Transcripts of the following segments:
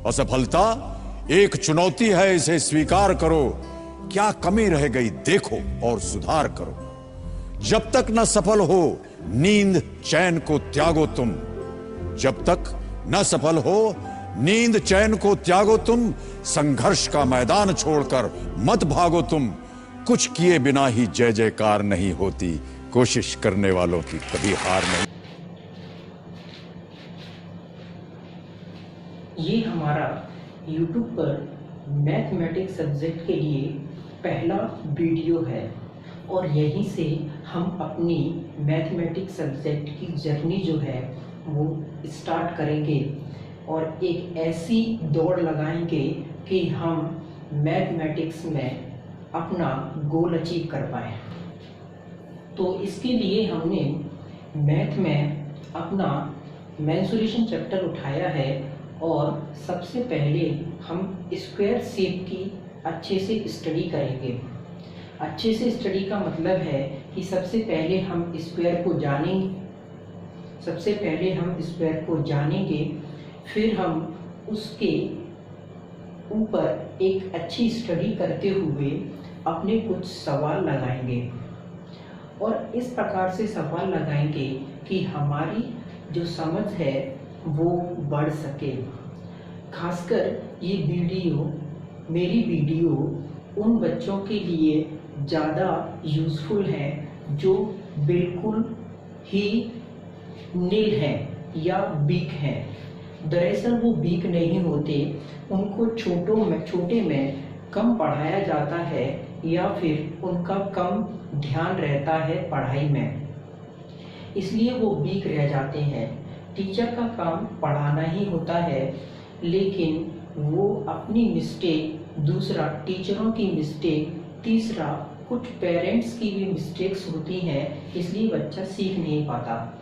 असफलता एक चुनौती है, इसे स्वीकार करो। क्या कमी रह गई देखो और सुधार करो। जब तक न सफल हो नींद चैन को त्यागो तुम। जब तक न सफल हो नींद चैन को त्यागो तुम। संघर्ष का मैदान छोड़कर मत भागो तुम। कुछ किए बिना ही जय जयकार नहीं होती। कोशिश करने वालों की कभी हार नहीं। ये हमारा YouTube पर मैथमेटिक्स सब्जेक्ट के लिए पहला वीडियो है और यहीं से हम अपनी मैथमेटिक्स सब्जेक्ट की जर्नी जो है वो स्टार्ट करेंगे और एक ऐसी दौड़ लगाएंगे कि हम मैथमेटिक्स में अपना गोल अचीव कर पाएँ। तो इसके लिए हमने मैथ में अपना मेंसुरेशन चैप्टर उठाया है और सबसे पहले हम स्क्वायर शेप की अच्छे से स्टडी करेंगे। अच्छे से स्टडी का मतलब है कि सबसे पहले हम स्क्वायर को जानेंगे, फिर हम उसके ऊपर एक अच्छी स्टडी करते हुए अपने कुछ सवाल लगाएंगे और इस प्रकार से सवाल लगाएंगे कि हमारी जो समझ है वो बढ़ सके। खासकर ये मेरी वीडियो उन बच्चों के लिए ज़्यादा यूज़फुल है जो बिल्कुल ही नील हैं या वीक हैं। दरअसल वो वीक नहीं होते, उनको छोटे में कम पढ़ाया जाता है या फिर उनका कम ध्यान रहता है पढ़ाई में, इसलिए वो वीक रह जाते हैं। टीचर का काम पढ़ाना ही होता है, लेकिन वो अपनी मिस्टेक, दूसरा टीचरों की मिस्टेक, तीसरा कुछ पेरेंट्स की भी मिस्टेक्स होती हैं, इसलिए बच्चा सीख नहीं पाता।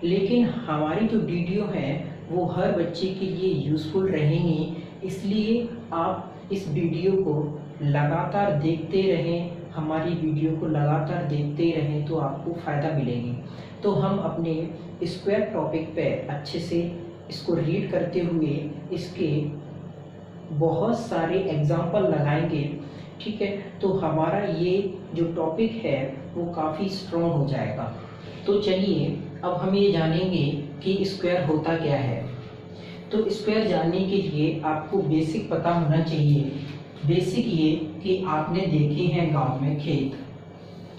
लेकिन हमारी जो वीडियो हैं वो हर बच्चे के लिए यूज़फुल रहेंगी, इसलिए आप इस वीडियो को लगातार देखते रहें। हमारी वीडियो को लगातार देखते रहें तो आपको फ़ायदा मिलेगी। तो हम अपने स्क्वायर टॉपिक पे अच्छे से इसको रीड करते हुए इसके बहुत सारे एग्जाम्पल लगाएंगे, ठीक है। तो हमारा ये जो टॉपिक है वो काफ़ी स्ट्रॉन्ग हो जाएगा। तो चलिए अब हम ये जानेंगे कि स्क्वायर होता क्या है। तो स्क्वायर जानने के लिए आपको बेसिक पता होना चाहिए। बेसिक ये कि आपने देखे हैं गांव में खेत,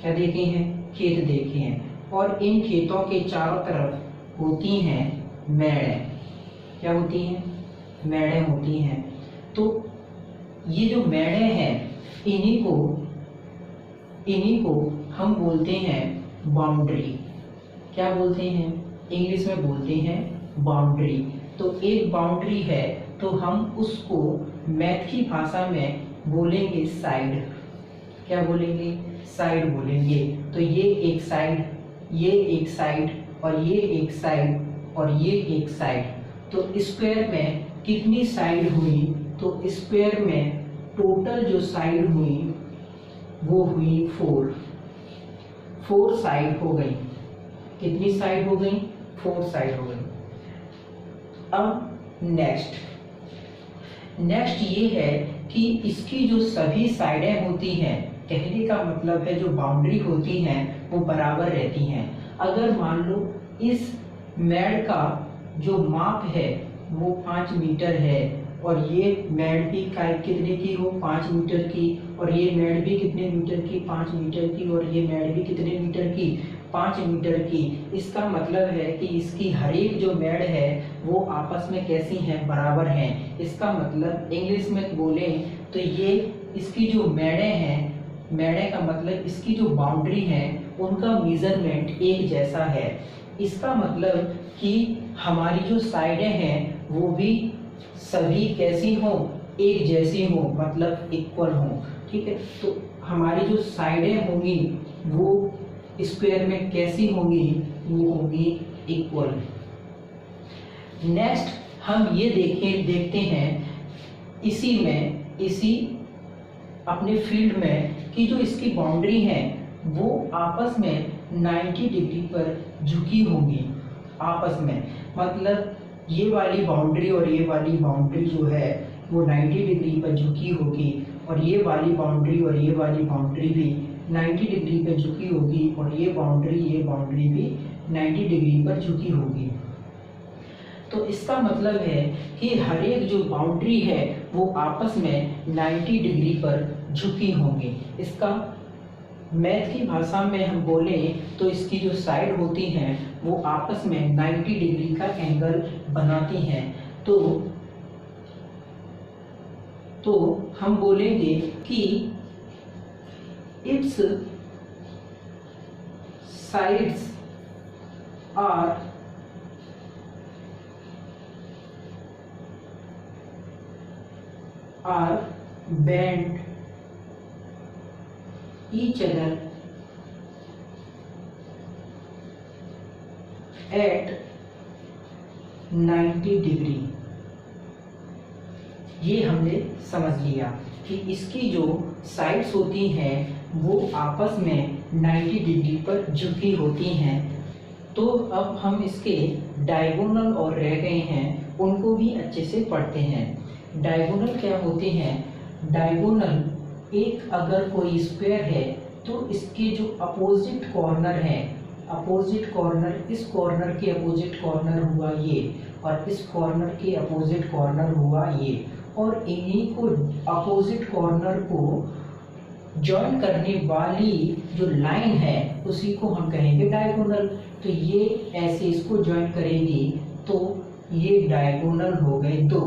क्या देखे हैं? खेत देखे हैं, और इन खेतों के चारों तरफ होती हैं मेड़ें। क्या होती हैं? मेड़ें होती हैं। तो ये जो मेड़ें हैं इन्हीं को हम बोलते हैं बाउंड्री। क्या बोलते हैं? इंग्लिश में बोलते हैं बाउंड्री। तो एक बाउंड्री है तो हम उसको मैथ की भाषा में बोलेंगे साइड। क्या बोलेंगे? साइड बोलेंगे। तो ये एक साइड, ये एक साइड और ये एक साइड और ये एक साइड। तो स्क्वायर में कितनी साइड हुई? तो स्क्वायर में टोटल जो साइड हुई वो हुई 4 साइड हो गई। कितनी साइड हो गई? 4 साइड हो गई। अब नेक्स्ट ये है कि इसकी जो सभी साइडें होती हैं, कहने का मतलब है जो बाउंड्री होती हैं वो बराबर रहती हैं। अगर मान लो इस मेड़ का जो माप है वो 5 मीटर है और ये मेड़ भी कितने की हो? 5 मीटर की, और ये मेड़ भी कितने मीटर की? 5 मीटर की, और ये मेड़ भी कितने मीटर की? 5 मीटर की। इसका मतलब है कि इसकी हर एक जो मेड़ है वो आपस में कैसी हैं? बराबर हैं। इसका मतलब इंग्लिश में बोले तो ये इसकी जो मेड़ें हैं, मेड़े का मतलब इसकी जो बाउंड्री है उनका मेजरमेंट एक जैसा है। इसका मतलब कि हमारी जो साइडें हैं वो भी सभी कैसी हो? एक जैसी हो, मतलब इक्वल हो, ठीक है। तो हमारी जो साइडें होंगी वो स्क्वायर में कैसी होंगी? वो होंगी इक्वल। नेक्स्ट हम ये देखते हैं इसी अपने फील्ड में कि जो इसकी बाउंड्री है वो आपस में 90 डिग्री पर झुकी होंगी। आपस में मतलब ये वाली बाउंड्री और ये वाली बाउंड्री जो है वो 90 डिग्री पर झुकी होगी, और ये वाली बाउंड्री और ये वाली बाउंड्री भी 90 डिग्री पर झुकी होगी, और ये बाउंड्री भी 90 डिग्री पर झुकी होगी। तो इसका मतलब है कि हर एक जो बाउंड्री है वो आपस में 90 डिग्री पर झुकी होंगी। इसका मैथ की भाषा में हम बोले तो इसकी जो साइड होती हैं वो आपस में 90 डिग्री का एंगल बनाती हैं। तो हम बोलेंगे कि it's sides are bent each other at 90 degree. ये हमने समझ लिया कि इसकी जो साइड्स होती हैं वो आपस में 90 डिग्री पर झुकी होती हैं। तो अब हम इसके डायगोनल और रह गए हैं उनको भी अच्छे से पढ़ते हैं। डायगोनल क्या होते हैं? डायगोनल एक अगर कोई स्क्वायर है तो इसके जो अपोजिट कॉर्नर है, अपोजिट कॉर्नर, इस कॉर्नर के अपोजिट कॉर्नर हुआ ये, और इस कॉर्नर के अपोजिट कॉर्नर हुआ ये, और इन्हीं को अपोजिट कॉर्नर को जॉइन करने वाली जो लाइन है उसी को हम कहेंगे डायगोनल। तो ये ऐसे इसको जॉइन करेगी तो ये डायगोनल हो गए दो।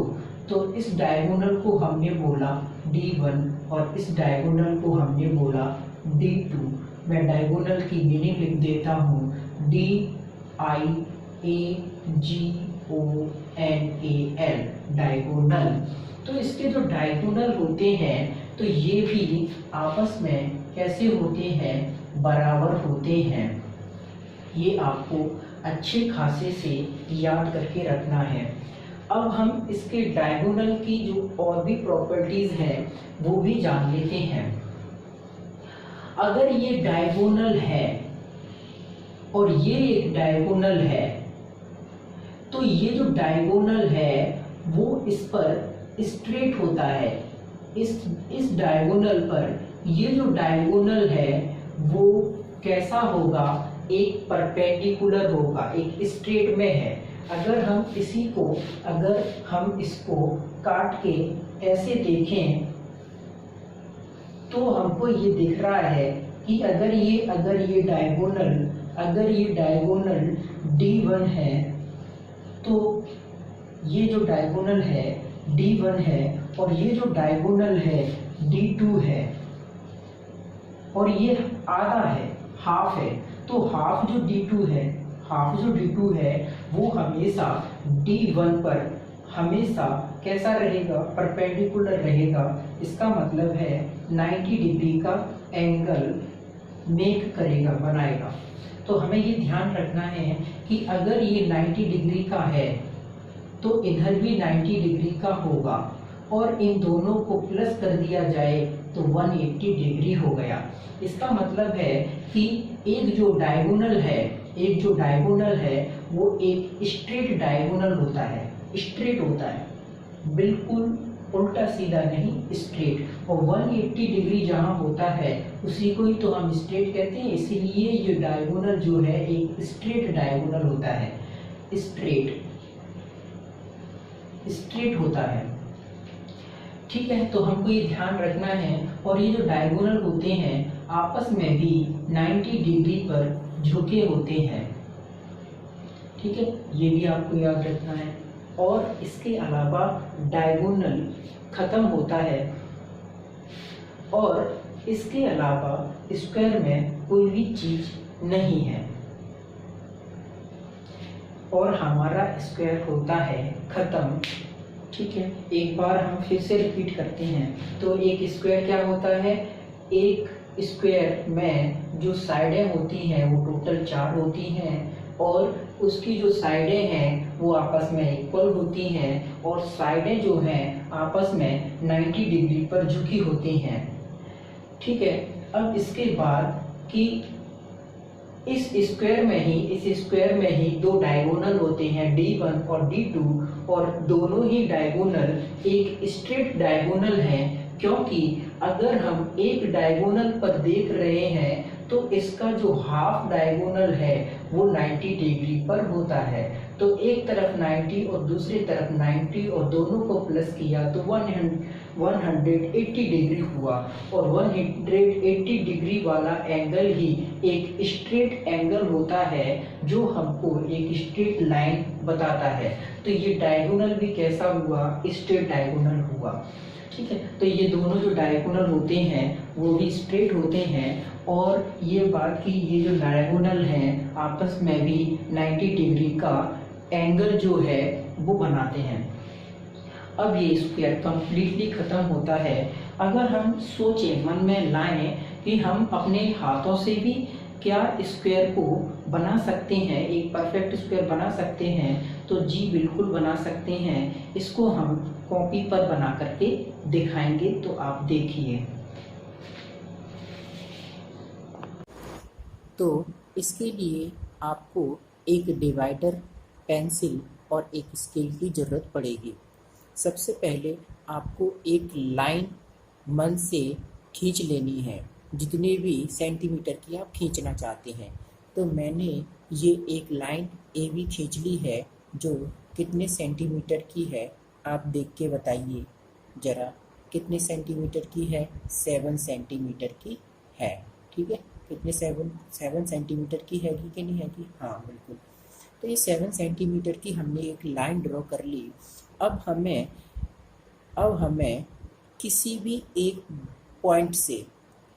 तो इस डायगोनल को हमने बोला D1 और इस डायगोनल को हमने बोला D2। मैं डायगोनल की मीनिंग लिख देता हूँ, DIAGONAL, डायगोनल। तो इसके जो डायगोनल होते हैं तो ये भी आपस में कैसे होते हैं? बराबर होते हैं। ये आपको अच्छे खासे से याद करके रखना है। अब हम इसके डायगोनल की जो और भी प्रॉपर्टीज हैं वो भी जान लेते हैं। अगर ये डायगोनल है और ये एक डायगोनल है तो ये जो डायगोनल है वो इस पर स्ट्रेट होता है। इस डायगोनल पर ये जो डायगोनल है वो कैसा होगा? एक परपेंडिकुलर होगा, एक स्ट्रेट में है। अगर हम इसको काट के ऐसे देखें तो हमको ये दिख रहा है कि अगर ये डायगोनल D1 है तो ये जो डायगोनल है D1 है, और ये जो डायगोनल है D2 है, और ये आधा है, हाफ है। तो हाफ जो D2 है वो हमेशा D1 पर हमेशा कैसा रहेगा? परपेंडिकुलर रहेगा। इसका मतलब है 90 डिग्री का एंगल मेक करेगा, बनाएगा। तो हमें ये ध्यान रखना है कि अगर ये 90 डिग्री का है तो इधर भी 90 डिग्री का होगा, और इन दोनों को प्लस कर दिया जाए तो 180 डिग्री हो गया। इसका मतलब है कि एक जो डायगोनल है वो एक स्ट्रेट डायगोनल होता है, स्ट्रेट होता है, बिल्कुल उल्टा सीधा नहीं, स्ट्रेट। और 180 डिग्री जहाँ होता है उसी को ही तो हम स्ट्रेट कहते हैं। इसीलिए ये डायगोनल जो है एक स्ट्रेट डायगोनल होता है, स्ट्रेट होता है। ठीक है, तो हमको ये ध्यान रखना है। और ये जो डायगोनल होते हैं आपस में भी 90 डिग्री पर झुके होते हैं। ठीक है, ये भी आपको याद रखना है। और इसके अलावा डायगोनल खत्म होता है, और इसके अलावा स्क्वायर में कोई भी चीज नहीं है, और हमारा स्क्वायर होता है खत्म। ठीक है, एक बार हम फिर से रिपीट करते हैं। तो एक स्क्वायर क्या होता है? एक स्क्वायर में जो साइडें होती हैं वो टोटल 4 होती हैं, और उसकी जो साइडें हैं वो आपस में इक्वल होती हैं, और साइडें जो हैं आपस में 90 डिग्री पर झुकी होती हैं। ठीक है, अब इसके बाद कि इस स्क्वायर में ही दो डायगोनल होते हैं D1 और D2 और दोनों ही डायगोनल एक स्ट्रेट डायगोनल हैं, क्योंकि अगर हम एक डायगोनल पर देख रहे हैं तो इसका जो हाफ डायगोनल है वो 90 डिग्री पर होता है। तो एक तरफ 90 और दूसरी तरफ 90 और दोनों को प्लस किया तो 180 डिग्री हुआ और 180 डिग्री वाला एंगल ही एक स्ट्रेट एंगल होता है जो हमको एक स्ट्रेट लाइन बताता है। तो ये डायगोनल भी कैसा हुआ? स्ट्रेट डायगोनल हुआ। ठीक है, तो ये दोनों जो डायगोनल होते हैं वो भी स्ट्रेट होते हैं और ये बात की ये जो डायगोनल हैं आपस में भी 90 डिग्री का एंगल जो है वो बनाते हैं। अब ये स्क्वायर कंप्लीटली ख़त्म होता है। अगर हम सोचें, मन में लाएं कि हम अपने हाथों से भी क्या स्क्वायर को बना सकते हैं, एक परफेक्ट स्क्वायर बना सकते हैं, तो जी बिल्कुल बना सकते हैं। इसको हम कॉपी पर बना करके दिखाएंगे, तो आप देखिए। तो इसके लिए आपको एक डिवाइडर, पेंसिल और एक स्केल की ज़रूरत पड़ेगी। सबसे पहले आपको एक लाइन मन से खींच लेनी है, जितने भी सेंटीमीटर की आप खींचना चाहते हैं। तो मैंने ये एक लाइन AB खींच ली है, जो कितने सेंटीमीटर की है आप देख के बताइए ज़रा, कितने सेंटीमीटर की है? 7 सेंटीमीटर की है। ठीक है, कितने 7 सेंटीमीटर की हैगी कि नहीं हैगी? हाँ बिल्कुल। तो ये 7 सेंटीमीटर की हमने एक लाइन ड्रॉ कर ली। अब हमें किसी भी एक पॉइंट से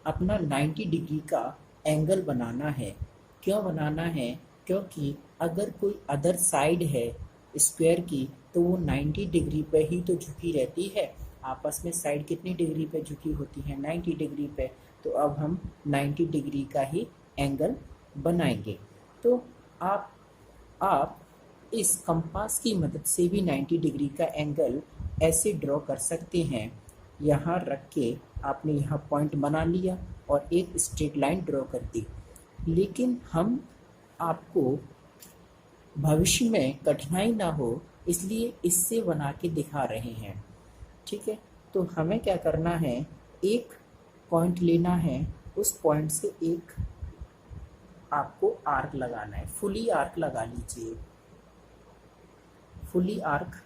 अपना 90 डिग्री का एंगल बनाना है। क्यों बनाना है? क्योंकि अगर कोई अदर साइड है स्क्वायर की तो वो 90 डिग्री पे ही तो झुकी रहती है। आपस में साइड कितनी डिग्री पे झुकी होती है? 90 डिग्री पे। तो अब हम 90 डिग्री का ही एंगल बनाएंगे। तो आप इस कंपास की मदद से भी 90 डिग्री का एंगल ऐसे ड्रॉ कर सकते हैं। यहाँ रख के आपने यहाँ पॉइंट बना लिया और एक स्ट्रेट लाइन ड्रॉ कर दी। लेकिन हम आपको भविष्य में कठिनाई ना हो इसलिए इससे बना के दिखा रहे हैं। ठीक है, तो हमें क्या करना है, एक पॉइंट लेना है, उस पॉइंट से एक आपको आर्क लगाना है। फुली आर्क लगा लीजिए, फुली आर्क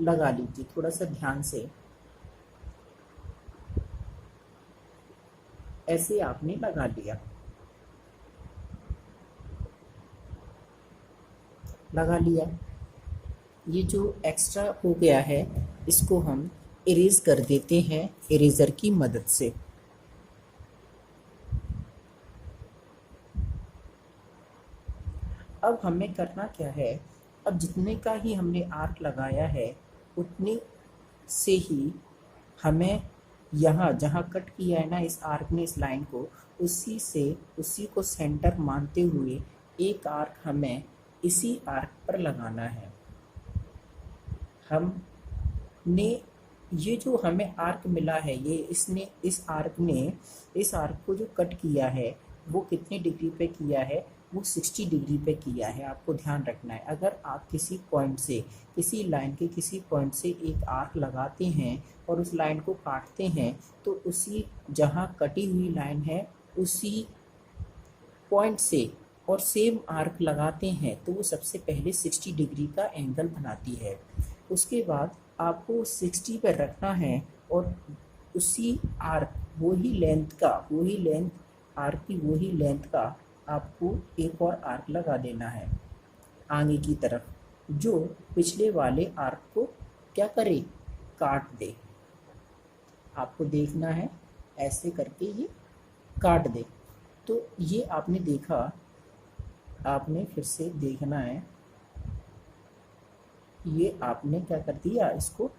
लगा लीजिए, थोड़ा सा ध्यान से। ऐसे आपने लगा लिया, लगा लिया। ये जो एक्स्ट्रा हो गया है इसको हम इरेज कर देते हैं इरेजर की मदद से। अब हमें करना क्या है, अब जितने का ही हमने आर्क लगाया है उतने से ही हमें यहाँ जहाँ कट किया है ना इस आर्क ने इस लाइन को, उसी को सेंटर मानते हुए एक आर्क हमें इसी आर्क पर लगाना है। हमने ये जो हमें आर्क मिला है, ये इस आर्क को जो कट किया है वो कितने डिग्री पे किया है? वो 60 डिग्री पे किया है। आपको ध्यान रखना है, अगर आप किसी पॉइंट से, किसी लाइन के किसी पॉइंट से एक आर्क लगाते हैं और उस लाइन को काटते हैं तो उसी जहाँ कटी हुई लाइन है उसी पॉइंट से और सेम आर्क लगाते हैं तो वो सबसे पहले 60 डिग्री का एंगल बनाती है। उसके बाद आपको 60 पर रखना है और उसी आर्क वही लेंथ का आपको एक और आर्क लगा देना है आगे की तरफ, जो पिछले वाले आर्क को क्या करे? काट दे। आपको देखना है ऐसे करके ये काट दे। तो ये आपने देखा, आपने फिर से देखना है, ये आपने क्या कर दिया, इसको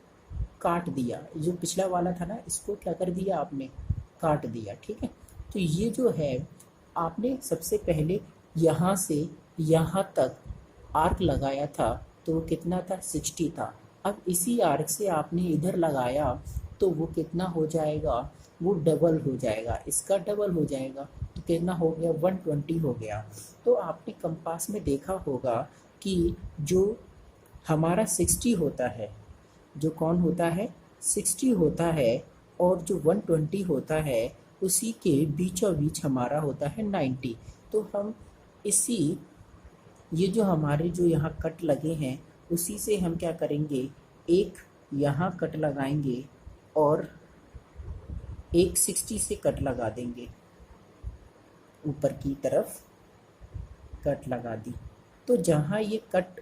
काट दिया। जो पिछला वाला था ना इसको क्या कर दिया आपने? काट दिया। ठीक है, तो ये जो है आपने सबसे पहले यहाँ से यहाँ तक आर्क लगाया था तो वो कितना था? 60 था। अब इसी आर्क से आपने इधर लगाया तो वो कितना हो जाएगा? वो डबल हो जाएगा, इसका डबल हो जाएगा। तो तो कितना हो गया, 120 हो गया। तो आपने कंपास में देखा होगा कि जो हमारा 60 होता है, जो कौन होता है, 60 होता है, और जो 120 होता है उसी के बीचों बीच हमारा होता है 90। तो हम इसी, ये जो हमारे जो यहाँ कट लगे हैं उसी से हम क्या करेंगे, एक यहाँ कट लगाएंगे और एक 60 से कट लगा देंगे, ऊपर की तरफ कट लगा दी। तो जहाँ ये कट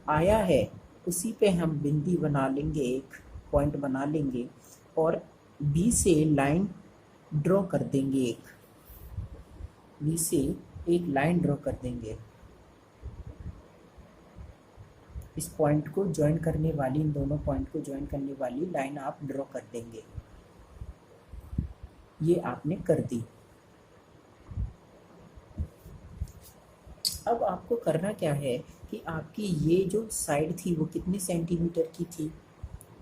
आया है उसी पे हम बिंदी बना लेंगे, एक पॉइंट बना लेंगे और बी से लाइन ड्रॉ कर देंगे, एक बी से एक लाइन ड्रॉ कर देंगे। इस पॉइंट को ज्वाइन करने वाली, इन दोनों पॉइंट को ज्वाइन करने वाली लाइन आप ड्रॉ कर देंगे। ये आपने कर दी। अब आपको करना क्या है कि आपकी ये जो साइड थी वो कितने सेंटीमीटर की थी,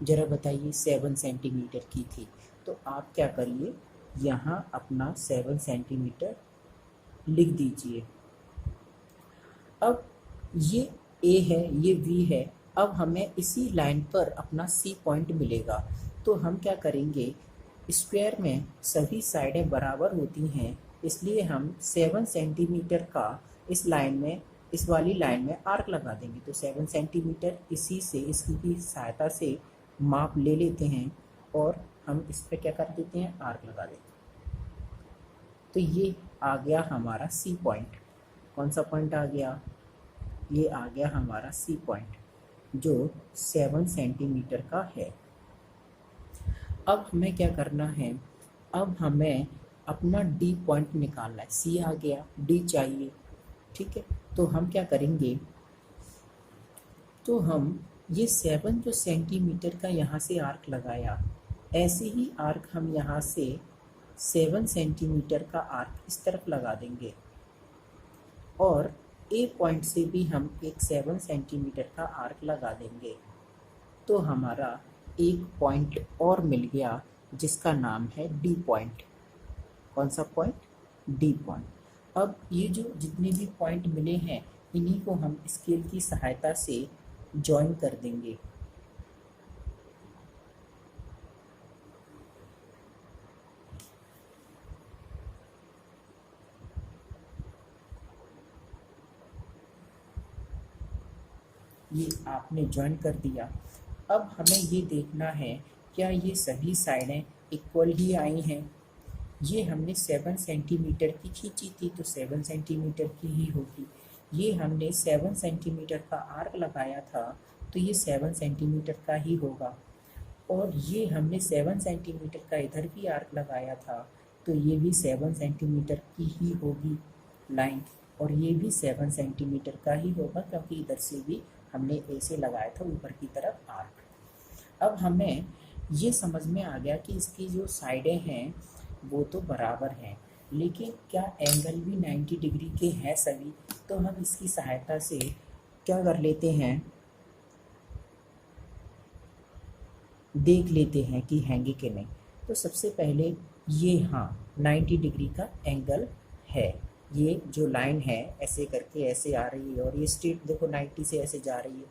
जरा बताइए, 7 सेंटीमीटर की थी। तो आप क्या करिए, यहाँ अपना 7 सेंटीमीटर लिख दीजिए। अब ये ए है, ये बी है, अब हमें इसी लाइन पर अपना सी पॉइंट मिलेगा। तो हम क्या करेंगे, स्क्वायर में सभी साइडें बराबर होती हैं, इसलिए हम 7 सेंटीमीटर का इस लाइन में, इस वाली लाइन में आर्क लगा देंगे। तो 7 सेंटीमीटर इसी से, इसकी सहायता से माप ले लेते हैं और हम इस पर क्या कर देते हैं, आर्क लगा देते हैं। तो ये आ गया हमारा सी पॉइंट। कौन सा पॉइंट आ गया, ये आ गया हमारा सी पॉइंट जो 7 सेंटीमीटर का है। अब हमें क्या करना है, अब हमें अपना डी पॉइंट निकालना है। सी आ गया, डी चाहिए, ठीक है। तो हम क्या करेंगे, तो हम ये 7 जो सेंटीमीटर का यहाँ से आर्क लगाया, ऐसे ही आर्क हम यहाँ से 7 सेंटीमीटर का आर्क इस तरफ लगा देंगे और ए पॉइंट से भी हम एक 7 सेंटीमीटर का आर्क लगा देंगे। तो हमारा एक पॉइंट और मिल गया जिसका नाम है डी पॉइंट। कौन सा पॉइंट, डी पॉइंट। अब ये जो जितने भी पॉइंट मिले हैं इन्हीं को हम स्केल की सहायता से जॉइन कर देंगे। ये आपने ज्वाइन कर दिया। अब हमें ये देखना है क्या ये सभी साइडें इक्वल ही आई हैं। ये हमने 7 सेंटीमीटर की खींची थी तो 7 सेंटीमीटर की ही होगी। ये हमने 7 सेंटीमीटर का आर्क लगाया था तो ये 7 सेंटीमीटर का ही होगा। और ये हमने 7 सेंटीमीटर का इधर भी आर्क लगाया था तो ये भी 7 सेंटीमीटर की ही होगी लाइन, और ये भी 7 सेंटीमीटर का ही होगा क्योंकि इधर से भी हमने ऐसे लगाया था ऊपर की तरफ आर्क। अब हमें ये समझ में आ गया कि इसकी जो साइडें हैं वो तो बराबर हैं, लेकिन क्या एंगल भी 90 डिग्री के हैं सभी। तो हम इसकी सहायता से क्या कर लेते हैं, देख लेते हैं कि हैंगे कि नहीं। तो सबसे पहले ये, हाँ 90 डिग्री का एंगल है। ये जो लाइन है ऐसे करके ऐसे आ रही है और ये स्ट्रेट देखो 90 से ऐसे जा रही है,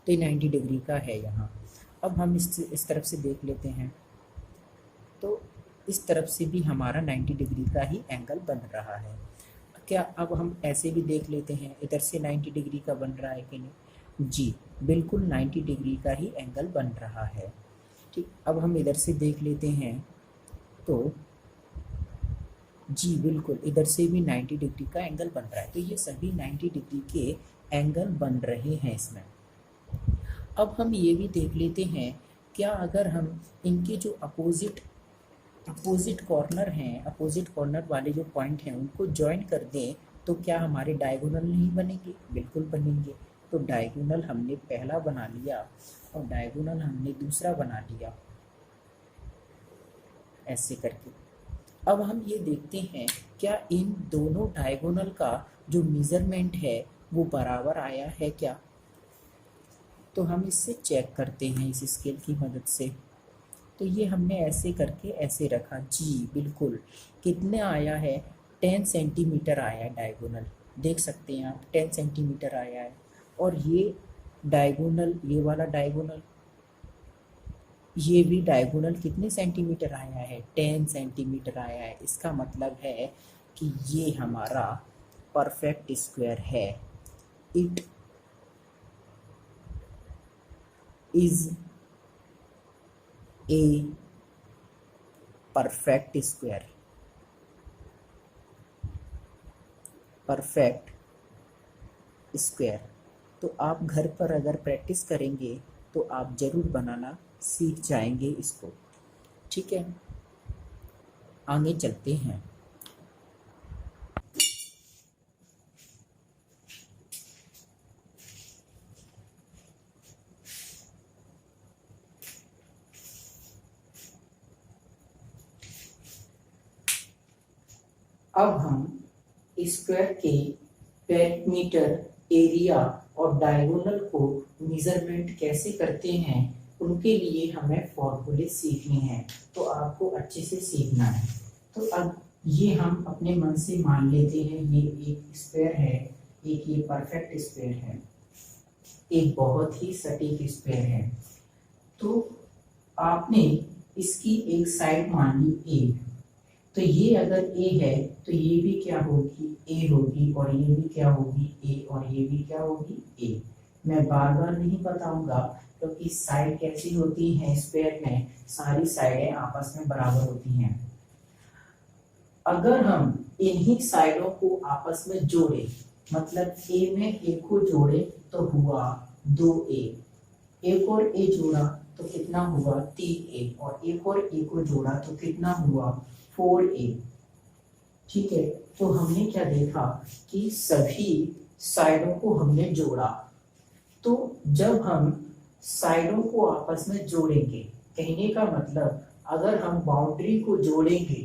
तो ये 90 डिग्री का है यहाँ। अब हम इस तरफ से देख लेते हैं तो इस तरफ से भी हमारा 90 डिग्री का ही एंगल बन रहा है। क्या अब हम ऐसे भी देख लेते हैं इधर से 90 डिग्री का बन रहा है कि नहीं। जी बिल्कुल 90 डिग्री का ही एंगल बन रहा है। ठीक, अब हम इधर से देख लेते हैं तो जी बिल्कुल इधर से भी 90 डिग्री का एंगल बन रहा है। तो ये सभी 90 डिग्री के एंगल बन रहे हैं इसमें। अब हम ये भी देख लेते हैं क्या अगर हम इनके जो अपोजिट कॉर्नर हैं, अपोजिट कॉर्नर वाले जो पॉइंट हैं उनको ज्वाइन कर दें तो क्या हमारे डायगोनल नहीं बनेंगे। बिल्कुल बनेंगे। तो डायगोनल हमने पहला बना लिया और डायगोनल हमने दूसरा बना लिया ऐसे करके। अब हम ये देखते हैं क्या इन दोनों डायगोनल का जो मेजरमेंट है वो बराबर आया है क्या। तो हम इससे चेक करते हैं इस स्केल की मदद से। तो ये हमने ऐसे करके ऐसे रखा, जी बिल्कुल कितने आया है 10 सेंटीमीटर आया है डायगोनल, देख सकते हैं आप 10 सेंटीमीटर आया है। और ये डायगोनल, ये वाला डायगोनल, ये भी डायगोनल कितने सेंटीमीटर आया है, 10 सेंटीमीटर आया है। इसका मतलब है कि ये हमारा परफेक्ट स्क्वायर है। It is a perfect square, perfect square. तो आप घर पर अगर प्रैक्टिस करेंगे तो आप ज़रूर बनाना सीख जाएंगे इसको। ठीक है, आगे चलते हैं। अब हम स्क्वायर के पेरीमीटर, एरिया और डायगोनल को मेजरमेंट कैसे करते हैं, उनके लिए हमें फॉर्मूले सीखने हैं। तो आपको अच्छे से सीखना है। तो अब ये हम अपने मन से मान लेते हैं, ये एक स्क्वायर है, एक ये परफेक्ट स्क्वायर है, एक बहुत ही सटीक स्क्वायर है। तो आपने इसकी एक साइड मान ली ए, तो ये अगर ए है तो ये भी क्या होगी, ए होगी, और ये भी क्या होगी, ए, और ये भी क्या होगी, ए। मैं बार बार नहीं बताऊंगा क्योंकि साइड कैसी होती है स्क्वायर में, सारी साइडें आपस में बराबर होती हैं। अगर हम इन्हीं साइडों को आपस में जोड़े, मतलब ए में ए को जोड़े तो हुआ 2a, एक और ए जोड़ा तो कितना हुआ 3a, और एक और ए को जोड़ा तो कितना हुआ 4a। ठीक है, तो हमने क्या देखा कि सभी साइडों को हमने जोड़ा। तो जब हम साइडों को आपस में जोड़ेंगे, कहने का मतलब अगर हम बाउंड्री को जोड़ेंगे,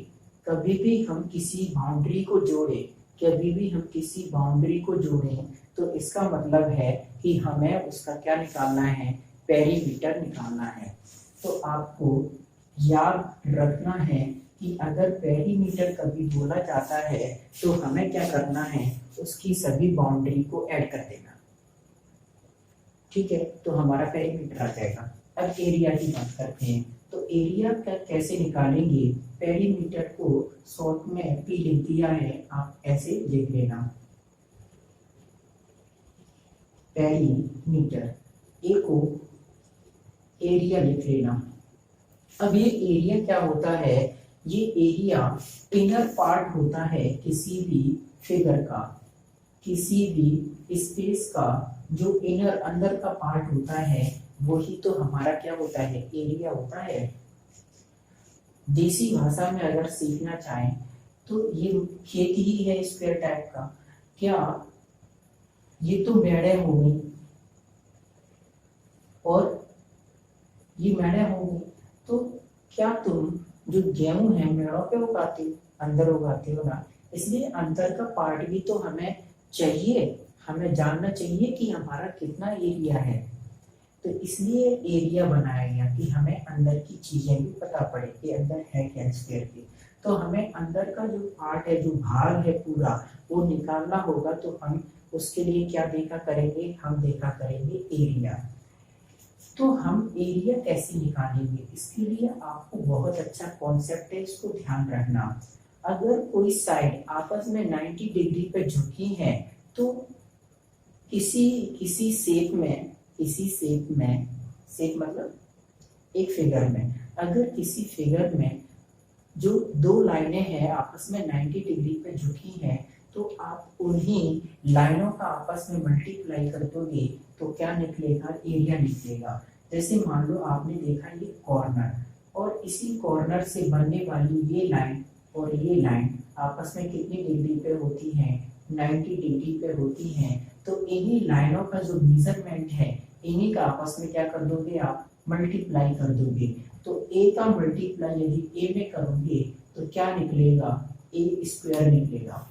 कभी भी हम किसी बाउंड्री को जोड़े, कभी भी हम किसी बाउंड्री को जोड़ें, तो इसका मतलब है कि हमें उसका क्या निकालना है, पेरीमीटर निकालना है। तो आपको याद रखना है कि अगर पेरीमीटर कभी बोला जाता है तो हमें क्या करना है, उसकी सभी बाउंड्री को ऐड कर देना। ठीक है, तो हमारा पेरीमीटर आ जाएगा। अब एरिया की बात करते हैं। तो एरिया का कैसे निकालेंगे, पेरीमीटर को शॉर्ट में पी लिख दिया है, आप ऐसे लिख लेना, पेरीमीटर, ए को एरिया लिख लेना। अब ये एरिया क्या होता है, ये एरिया इनर पार्ट होता है किसी भी फिगर का, किसी भी स्पेस का जो इनर अंदर का पार्ट होता है, वही तो हमारा क्या होता है, एरिया होता है। देसी भाषा में अगर सीखना चाहें तो ये खेत ही है स्क्वायर टाइप का। क्या ये तो मेड़े हो गई और ये मेड़े हो गई, तो क्या तुम जो गेहूं है मेड़ों पे उगाते हो, अंदर उगाते हो ना, इसलिए अंदर का पार्ट भी तो हमें चाहिए, हमें जानना चाहिए कि हमारा कितना एरिया है। तो इसलिए एरिया बनाया गया कि हमें अंदर की चीजें भी पता पड़े कि अंदर है क्या स्क्वायर के। तो हमें अंदर का जो पार्ट है, जो भाग है पूरा, वो निकालना होगा। तो हम उसके लिए क्या देखा करेंगे, हम देखा करेंगे एरिया। तो हम एरिया कैसे निकालेंगे, इसके लिए आपको बहुत अच्छा कॉन्सेप्ट है, इसको ध्यान रखना। अगर कोई साइड आपस में 90 डिग्री पे झुकी है तो किसी शेप में शेप मतलब एक फिगर में, अगर किसी फिगर में जो दो लाइनें हैं आपस में 90 डिग्री पे झुकी हैं, तो आप उन्हीं लाइनों का आपस में मल्टीप्लाई कर दोगे तो क्या निकलेगा, एरिया निकलेगा। जैसे मान लो आपने देखा ये कॉर्नर, और इसी कॉर्नर से बनने वाली ये लाइन और ये लाइन आपस में कितनी डिग्री पे होती हैं, 90 डिग्री पे होती हैं। तो इन्हीं लाइनों का जो मेजरमेंट है, इन्हीं का आपस में क्या कर दोगे, आप मल्टीप्लाई कर दोगे। तो ए का मल्टीप्लाई यदि ए में करोगे तो क्या निकलेगा, ए स्क्वायर निकलेगा।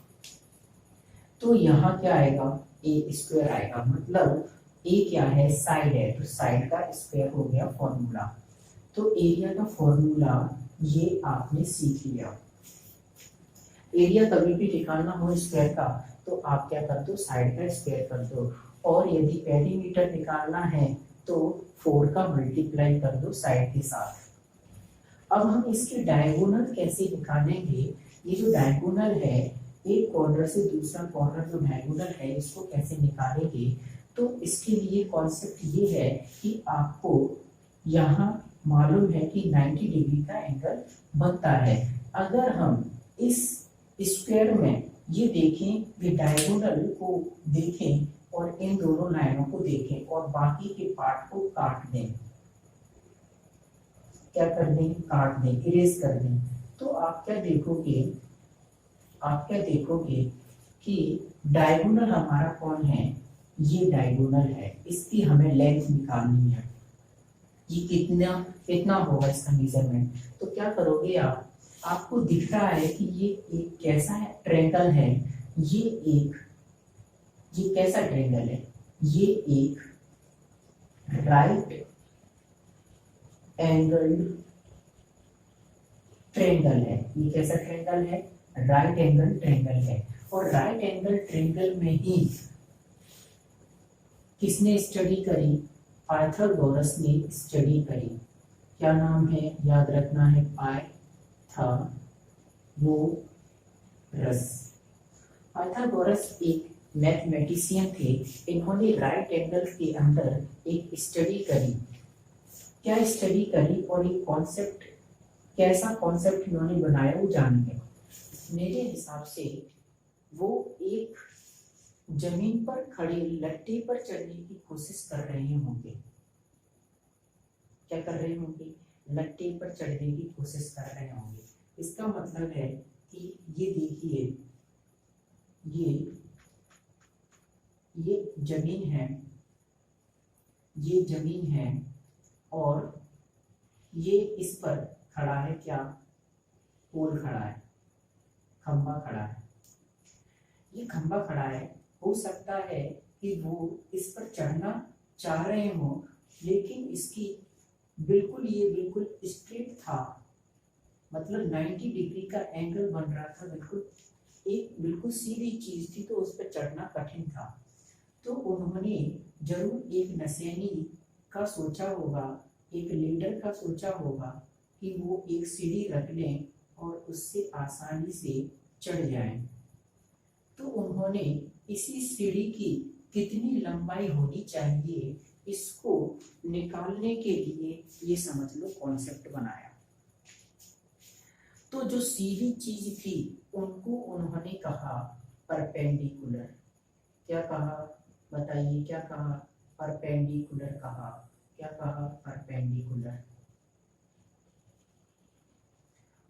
तो यहाँ क्या आएगा, ए स्क्वायर आएगा। मतलब ए क्या है, साइड है, तो साइड का स्क्वायर हो गया फॉर्मूला। तो एरिया का फॉर्मूला ये आपने सीख लिया। एरिया कभी भी निकालना हो स्क्वायर का तो आप क्या कर दो, साइड का स्क्वायर कर दो। और यदि पेरीमीटर निकालना है तो 4 का मल्टीप्लाई कर दो साइड के साथ। अब हम इसके डायगोनल कैसे निकालेंगे, ये जो डायगोनल है एक कॉर्नर से दूसरा कॉर्नर जो डायगोनल है इसको कैसे निकालेंगे, तो इसके लिए कॉन्सेप्ट ये है कि आपको यहाँ मालूम है कि 90 डिग्री का एंगल बनता है। अगर हम इस स्क्वायर में ये देखें, ये डायगोनल को देखें और इन दोनों लाइनों को देखें और बाकी के पार्ट को काट दें, क्या कर दें, काट दें, इरेज कर दें, तो आप क्या देखोगे कि डायगोनल हमारा कौन है, ये डायगोनल है, इसकी हमें लेंथ निकालनी है, ये कितना होगा इसका मेजरमेंट। तो क्या करोगे आप, आपको दिख रहा है कि ये एक कैसा है, ट्रायंगल है, ये कैसा ट्रायंगल है, ये एक राइट एंगल ट्रायंगल है। ये कैसा ट्रायंगल है, राइट एंगल ट्रायंगल है। और राइट एंगल ट्रायंगल में ही किसने स्टडी करी, पाइथागोरस ने स्टडी करी। क्या नाम है, याद रखना है, पाइथागोरस एक मैथमेटिशियन थे। इन्होंने राइट एंगल के अंदर एक स्टडी करी। क्या स्टडी करी और एक कॉन्सेप्ट, कैसा कॉन्सेप्ट इन्होंने बनाया वो जानिए। मेरे हिसाब से वो एक जमीन पर खड़े लट्टे पर चढ़ने की कोशिश कर रहे होंगे। क्या कर रहे होंगे, लट्टे पर चढ़ने की कोशिश कर रहे होंगे। इसका मतलब है कि ये देखिए, ये जमीन है, ये जमीन है और ये इस पर खड़ा है, क्या, पोल खड़ा है, खंबा खड़ा है। ये खंबा खड़ा है, हो सकता है कि वो इस पर चढ़ना चाह रहे हो, लेकिन इसकी ये बिल्कुल स्ट्रेट था, मतलब 90 डिग्री का एंगल बन रहा था, बिल्कुल सीधी चीज थी, तो उस पर चढ़ना कठिन था। तो उन्होंने जरूर एक नसेनी का सोचा होगा, एक लीडर का सोचा होगा कि वो एक सीढ़ी रख लें और उससे आसानी से चढ़ जाएं। तो उन्होंने इसी सीढ़ी की कितनी लंबाई होनी चाहिए इसको निकालने के लिए ये समझ लो कॉन्सेप्ट बनाया। तो जो सीधी चीज थी उनको उन्होंने कहा परपेंडिकुलर। क्या कहा, बताइए, क्या कहा, परपेंडिकुलर कहा। क्या कहा, परपेंडिकुलर।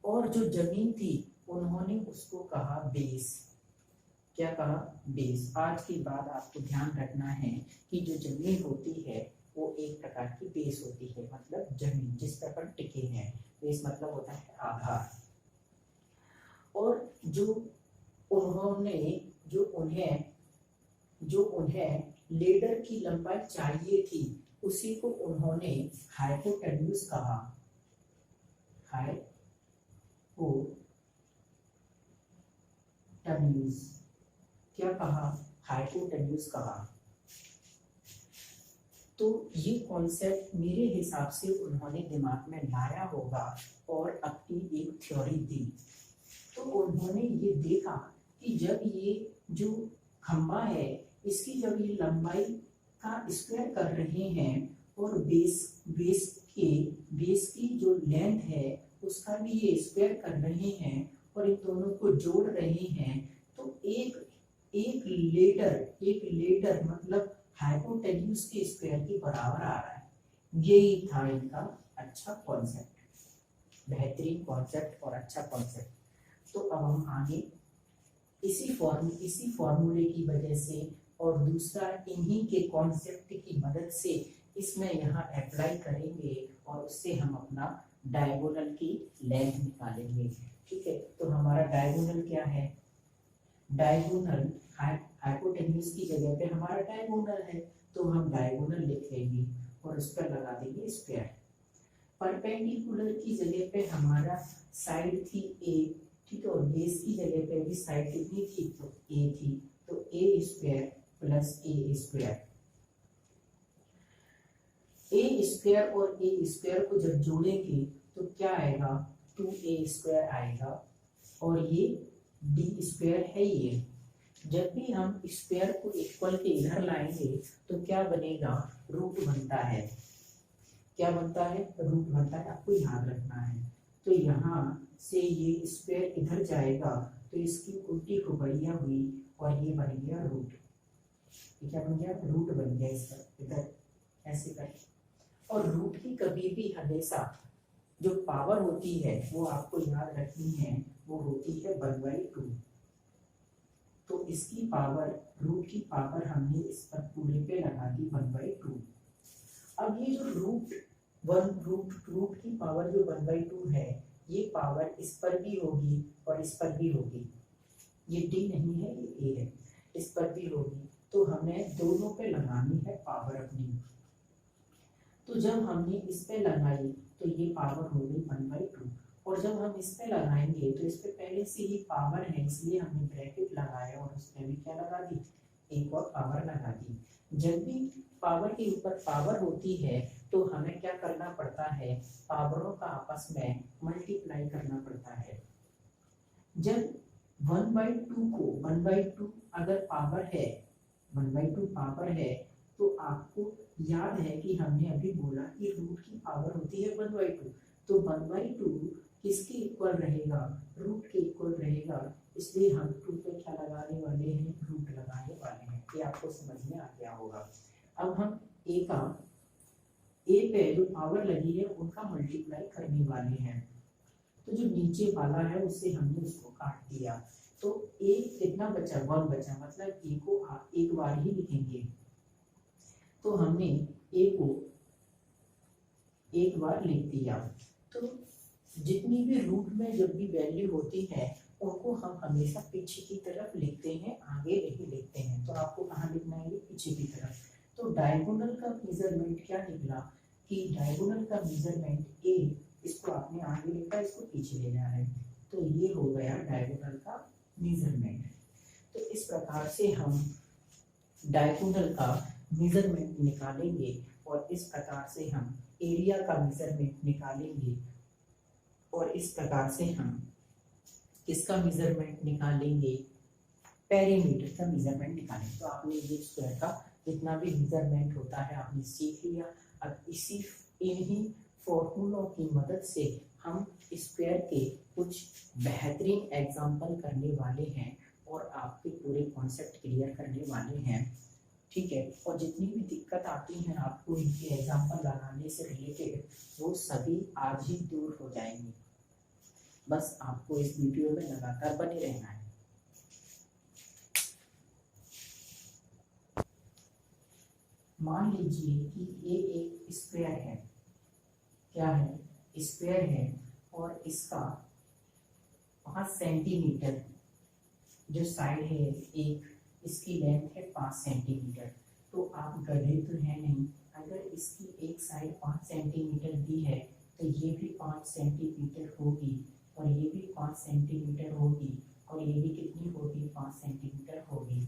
और जो जमीन थी उन्होंने उसको कहा बेस। क्या कहा, बेस। आज के बाद आपको ध्यान रखना है कि जो जमीन होती है वो एक प्रकार की बेस होती है, मतलब जमीन जिस पर अपन टिके हैं। बेस मतलब होता है आधार। और जो उन्हें लेडर की लंबाई चाहिए थी उसी को उन्होंने हाइपोटेन्यूज कहा। हाइपोटेन्यूज। क्या कहा, हाइपोटेन्यूज कहा। तो ये कॉन्सेप्ट मेरे हिसाब से उन्होंने दिमाग में लाया होगा और अपनी एक थ्योरी दी। तो उन्होंने ये देखा कि जब ये जो खंबा है इसकी जब ये लंबाई का स्क्वायर कर रहे हैं और बेस की जो लेंथ है उसका भी ये स्क्वायर कर रहे हैं और इन दोनों को जोड़ रहे हैं, तो एक लेडर मतलब हाइपोटेन्यूज के स्क्वायर के बराबर आ रहा है। यही था इनका अच्छा कॉन्सेप्ट, बेहतरीन कॉन्सेप्ट और अच्छा कॉन्सेप्ट। तो अब हम आगे इसी फॉर्मूले की वजह से और दूसरा इन्हीं के कॉन्सेप्ट की मदद से इसमें यहाँ अप्लाई करेंगे और उससे हम अपना डायगोनल की लेंथ निकालेंगे। ठीक है, तो हमारा डायगोनल क्या है, डायगोनल हाइपोटेन्यूज की जगह पे हमारा डायगोनल है, तो हम डायगोनल लिख लेंगे और उस पर लगा देंगे स्क्वायर। परपेंडिकुलर की जगह पे हमारा साइड थी ए, ठीक है, और बेस की जगह पे भी साइड कितनी थी, तो ए थी, तो ए स्क्वायर प्लस ए स्क्वायर, ए स्क्वायर और ए स्क्वायर को जब जोड़ेंगे तो क्या आएगा, 2a स्क्वायर आएगा, और ये डी स्क्वायर है ये। जब भी हम स्क्वायर को इक्वल के इधर लाएंगे तो क्या बनेगा, रूट बनता है, क्या बनता है, रूट बनता है, आपको याद रखना है। तो यहाँ से ये स्क्वायर इधर जाएगा तो इसकी उल्टी खुपड़िया हुई और ये बन गया रूट, ये क्या बन गया, रूट बन गया इसका, इधर ऐसे करके। और रूट की कभी भी हमेशा जो पावर होती है वो आपको याद रखनी है, वो होती है 1/2। तो इसकी पावर, रूट की पावर हमने इस पर पूरे पे लगा दी 1/2। अब ये जो रूट की पावर जो 1/2 है, ये पावर इस पर भी होगी और इस पर भी होगी, ये डी नहीं है ये ए है, इस पर भी होगी, तो हमें दोनों पे लगानी है पावर अपनी। तो जब हमने इस पे लगाई तो ये पावर हो गई 1/2, और जब हम इस पे लगाएंगे तो इस पे पहले से ही पावर है, इसलिए हमने ब्रैकेट लगाया और उस पे भी क्या लगा दी, एक और पावर लगा दी। जब भी पावर के ऊपर पावर होती है तो हमें क्या करना पड़ता है, पावरों का आपस में मल्टीप्लाई करना पड़ता है। जब 1/2 को 1/2 अगर पावर है, 1/2 पावर है, तो आपको याद है कि हमने अभी बोला कि रूट की पावर होती है 1/2, तो 1/2 किसके इक्वल रहेगा, रूट के इक्वल रहेगा, इसलिए हम 2 पे क्या लगाने वाले हैं, रूट लगाने वाले हैं। ये आपको समझ में आ गया होगा। अब हम ए पे जो पावर लगी है उनका मल्टीप्लाई करने वाले हैं। तो जो नीचे वाला है उससे हमने उसको काट दिया, तो ए कितना बचा, 1 बचा, मतलब ए को एक बार ही लिखेंगे, तो हमने ए को एक बार लिख दिया। तो जितनी भी रूट में जब भी वैल्यू होती है उनको हम हमेशा पीछे की तरफ लिखते हैं, आगे नहीं लिखते हैं। तो आपको कहाँ लिखना है, पीछे की तरफ। तो डायगोनल का मेजरमेंट क्या निकला कि डायगोनल का मेजरमेंट ए, इसको आपने आगे लिखा, इसको पीछे ले जाना है, तो ये हो गया डायगोनल का मेजरमेंट। तो इस प्रकार से हम डायगोनल का मेजरमेंट निकालेंगे और इस प्रकार से हम एरिया का मेजरमेंट निकालेंगे और इस प्रकार से हम किसका मेजरमेंट निकालेंगे, पेरीमीटर का मेजरमेंट निकालेंगे। तो आपने ये स्क्वायर का जितना भी मेजरमेंट होता है आपने सीख लिया। अब इन्हीं फॉर्मूलों की मदद से हम स्क्वायर के कुछ बेहतरीन एग्जाम्पल करने वाले हैं और आपके पूरे कॉन्सेप्ट क्लियर करने वाले हैं, ठीक है। और जितनी भी दिक्कत आती हैं आपको इनके एग्जाम्पल लगाने से रिलेटेड, वो सभी आज ही दूर हो जाएंगी। बस आपको इस वीडियो में लगातार बने रहना है। मान लीजिए कि ये एक स्क्वायर है, क्या है, स्क्वायर है, और इसका 5 सेंटीमीटर जो साइड है, एक इसकी लेंथ है 5 सेंटीमीटर। तो आप गधे तो है नहीं, अगर इसकी एक साइड 5 सेंटीमीटर दी है तो ये भी 5 सेंटीमीटर होगी और ये भी 5 सेंटीमीटर होगी और ये भी कितनी होगी, 5 सेंटीमीटर होगी।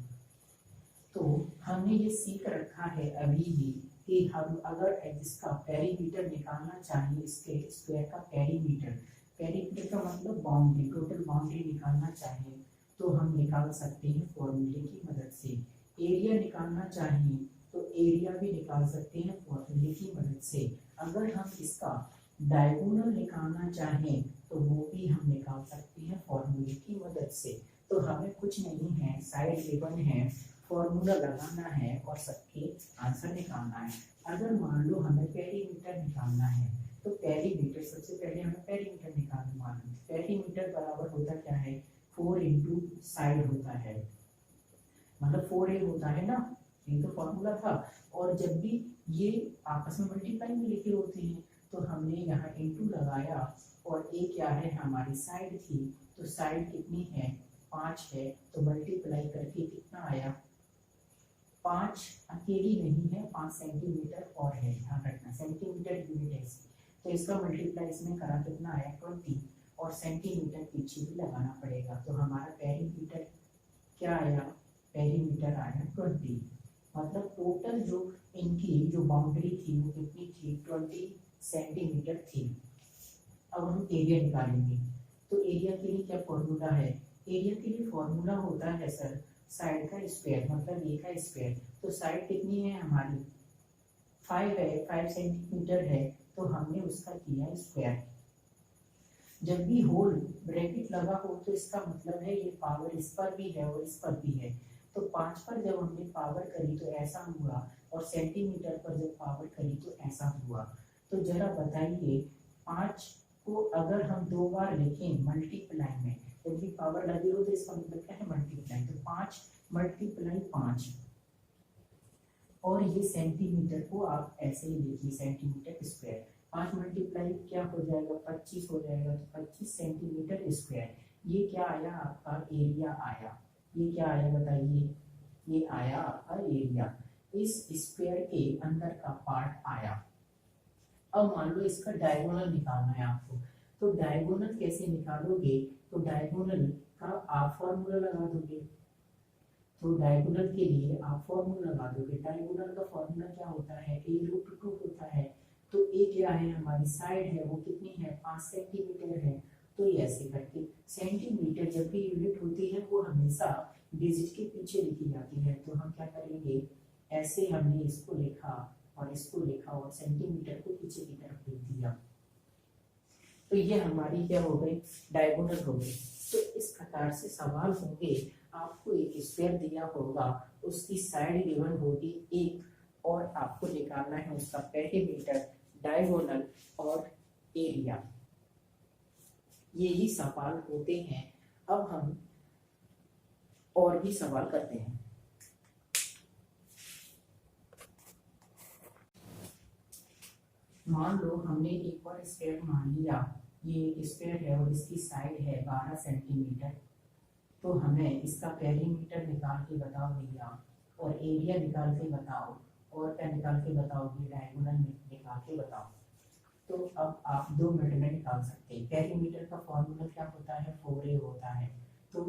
तो हमने ये सीख रखा है अभी ही कि हम अगर इसका पेरीमीटर निकालना चाहिए, इसके स्क्वायर का पेरीमीटर का मतलब बाउंड्री, टोटल बाउंड्री निकालना चाहिए तो हम निकाल सकते हैं फॉर्मूले की मदद से। एरिया निकालना चाहिए तो एरिया भी निकाल सकते हैं फॉर्मूले की मदद से। अगर हम इसका डायगोनल निकालना चाहें तो वो भी हम निकाल सकते हैं फॉर्मूले की मदद से। तो हमें कुछ नहीं है, साइड गिवन है, फॉर्मूला लगाना है और सबके आंसर निकालना है। अगर मान लो हमें पेरीमीटर निकालना है तो पेरीमीटर, सबसे पहले हमें पेरीमीटर निकालना मालूम। पेरीमीटर बराबर होता क्या है, 4 इंटू साइड होता है, मतलब 4a होता है ना, ये तो फॉर्मूला था। और जब भी ये आपस में मल्टीप्लाई में लिखे होते हैं तो हमने यहाँ इंटू लगाया, और a क्या है, हमारी साइड थी, तो साइड कितनी है, 5 है, तो मल्टीप्लाई करके कितना आया, 5 अकेली नहीं है, 5 सेंटीमीटर और है, ध्यान रखना सेंटीमीटर यूनिट है इसकी। तो इसका मल्टीप्लाई इसमें करा कितना आया, 20, और सेंटीमीटर पीछे भी लगाना पड़ेगा। तो हमारा पेरीमीटर क्या आया, पेरीमीटर आया 20। मतलब टोटल जो इनकी जो बाउंड्री थी वो कितनी थी, 20 सेंटीमीटर थी। अब हम एरिया निकालेंगे। तो एरिया के लिए क्या फॉर्मूला है, एरिया के लिए फॉर्मूला होता है सर साइड का स्क्वायर, मतलब ए का स्क्वायर। तो साइड कितनी है हमारी 5 है, 5 सेंटीमीटर है, तो हमने उसका किया स्क्वायर। जब भी होल ब्रैकेट लगा हो तो इसका मतलब है ये पावर इस पर भी है और इस पर भी है। तो 5 पर जब हमने पावर करी तो ऐसा हुआ, और सेंटीमीटर पर जब पावर करी तो ऐसा हुआ। तो जरा बताइए 5 को अगर हम 2 बार लिखें मल्टीप्लाई में, जब भी पावर लगी हो तो इसका मतलब क्या है, मल्टीप्लाई। तो 5 मल्टीप्लाई 5, और ये सेंटीमीटर को आप ऐसे ही लिखिए सेंटीमीटर स्क्वायर। 5 मल्टीप्लाई क्या हो जाएगा, 25 हो जाएगा। तो 25 सेंटीमीटर स्क्वायर। ये क्या आया, आपका एरिया आया। ये क्या आया बताइए, ये आया आपका एरिया, इस स्क्वायर के अंदर का पार्ट आया। अब मान लो इसका डायगोनल निकालना है आपको। तो डायगोनल कैसे निकालोगे, तो डायगोनल का आप फॉर्मूला लगा दोगे। तो डायगोनल के लिए आप फॉर्मूला लगा दोगे। डायगोनल का फॉर्मूला क्या होता है, a√2 होता है। तो ए क्या है, हमारी साइड है वो कितनी है, 5 सेंटीमीटर है। तो ये ऐसे करके सेंटीमीटर जब भी यूनिट होती है वो हमेशा डिजिट के पीछे लिखी जाती है। तो हम क्या करेंगे, ऐसे हमने इसको लिखा और इसको लिखा और सेंटीमीटर को पीछे की तरफ लिख दिया। तो ये हमारी क्या हो गई, डायगोनल हो गई। तो इस प्रकार से सवाल होंगे, आपको एक स्क्वायर दिया होगा, उसकी साइड गिवन होगी 1, और आपको निकालना है उसका पेरीमीटर, डायगोनल और एरिया। यही सवाल होते हैं। अब हम और भी सवाल करते हैं। मान लो हमने एक और स्क्वायर मान लिया, ये एक स्क्वायर है और इसकी साइड है 12 सेंटीमीटर। तो हमें इसका पेरीमीटर निकाल के बताओ भैया, और एरिया निकाल के बताओ, और क्या निकाल के बताओगे, डायगोनल निकाल के बताओ। तो अब आप 2 मिनट में निकाल सकते हैं। पेरीमीटर का फॉर्मूला क्या होता है, 4a होता है। तो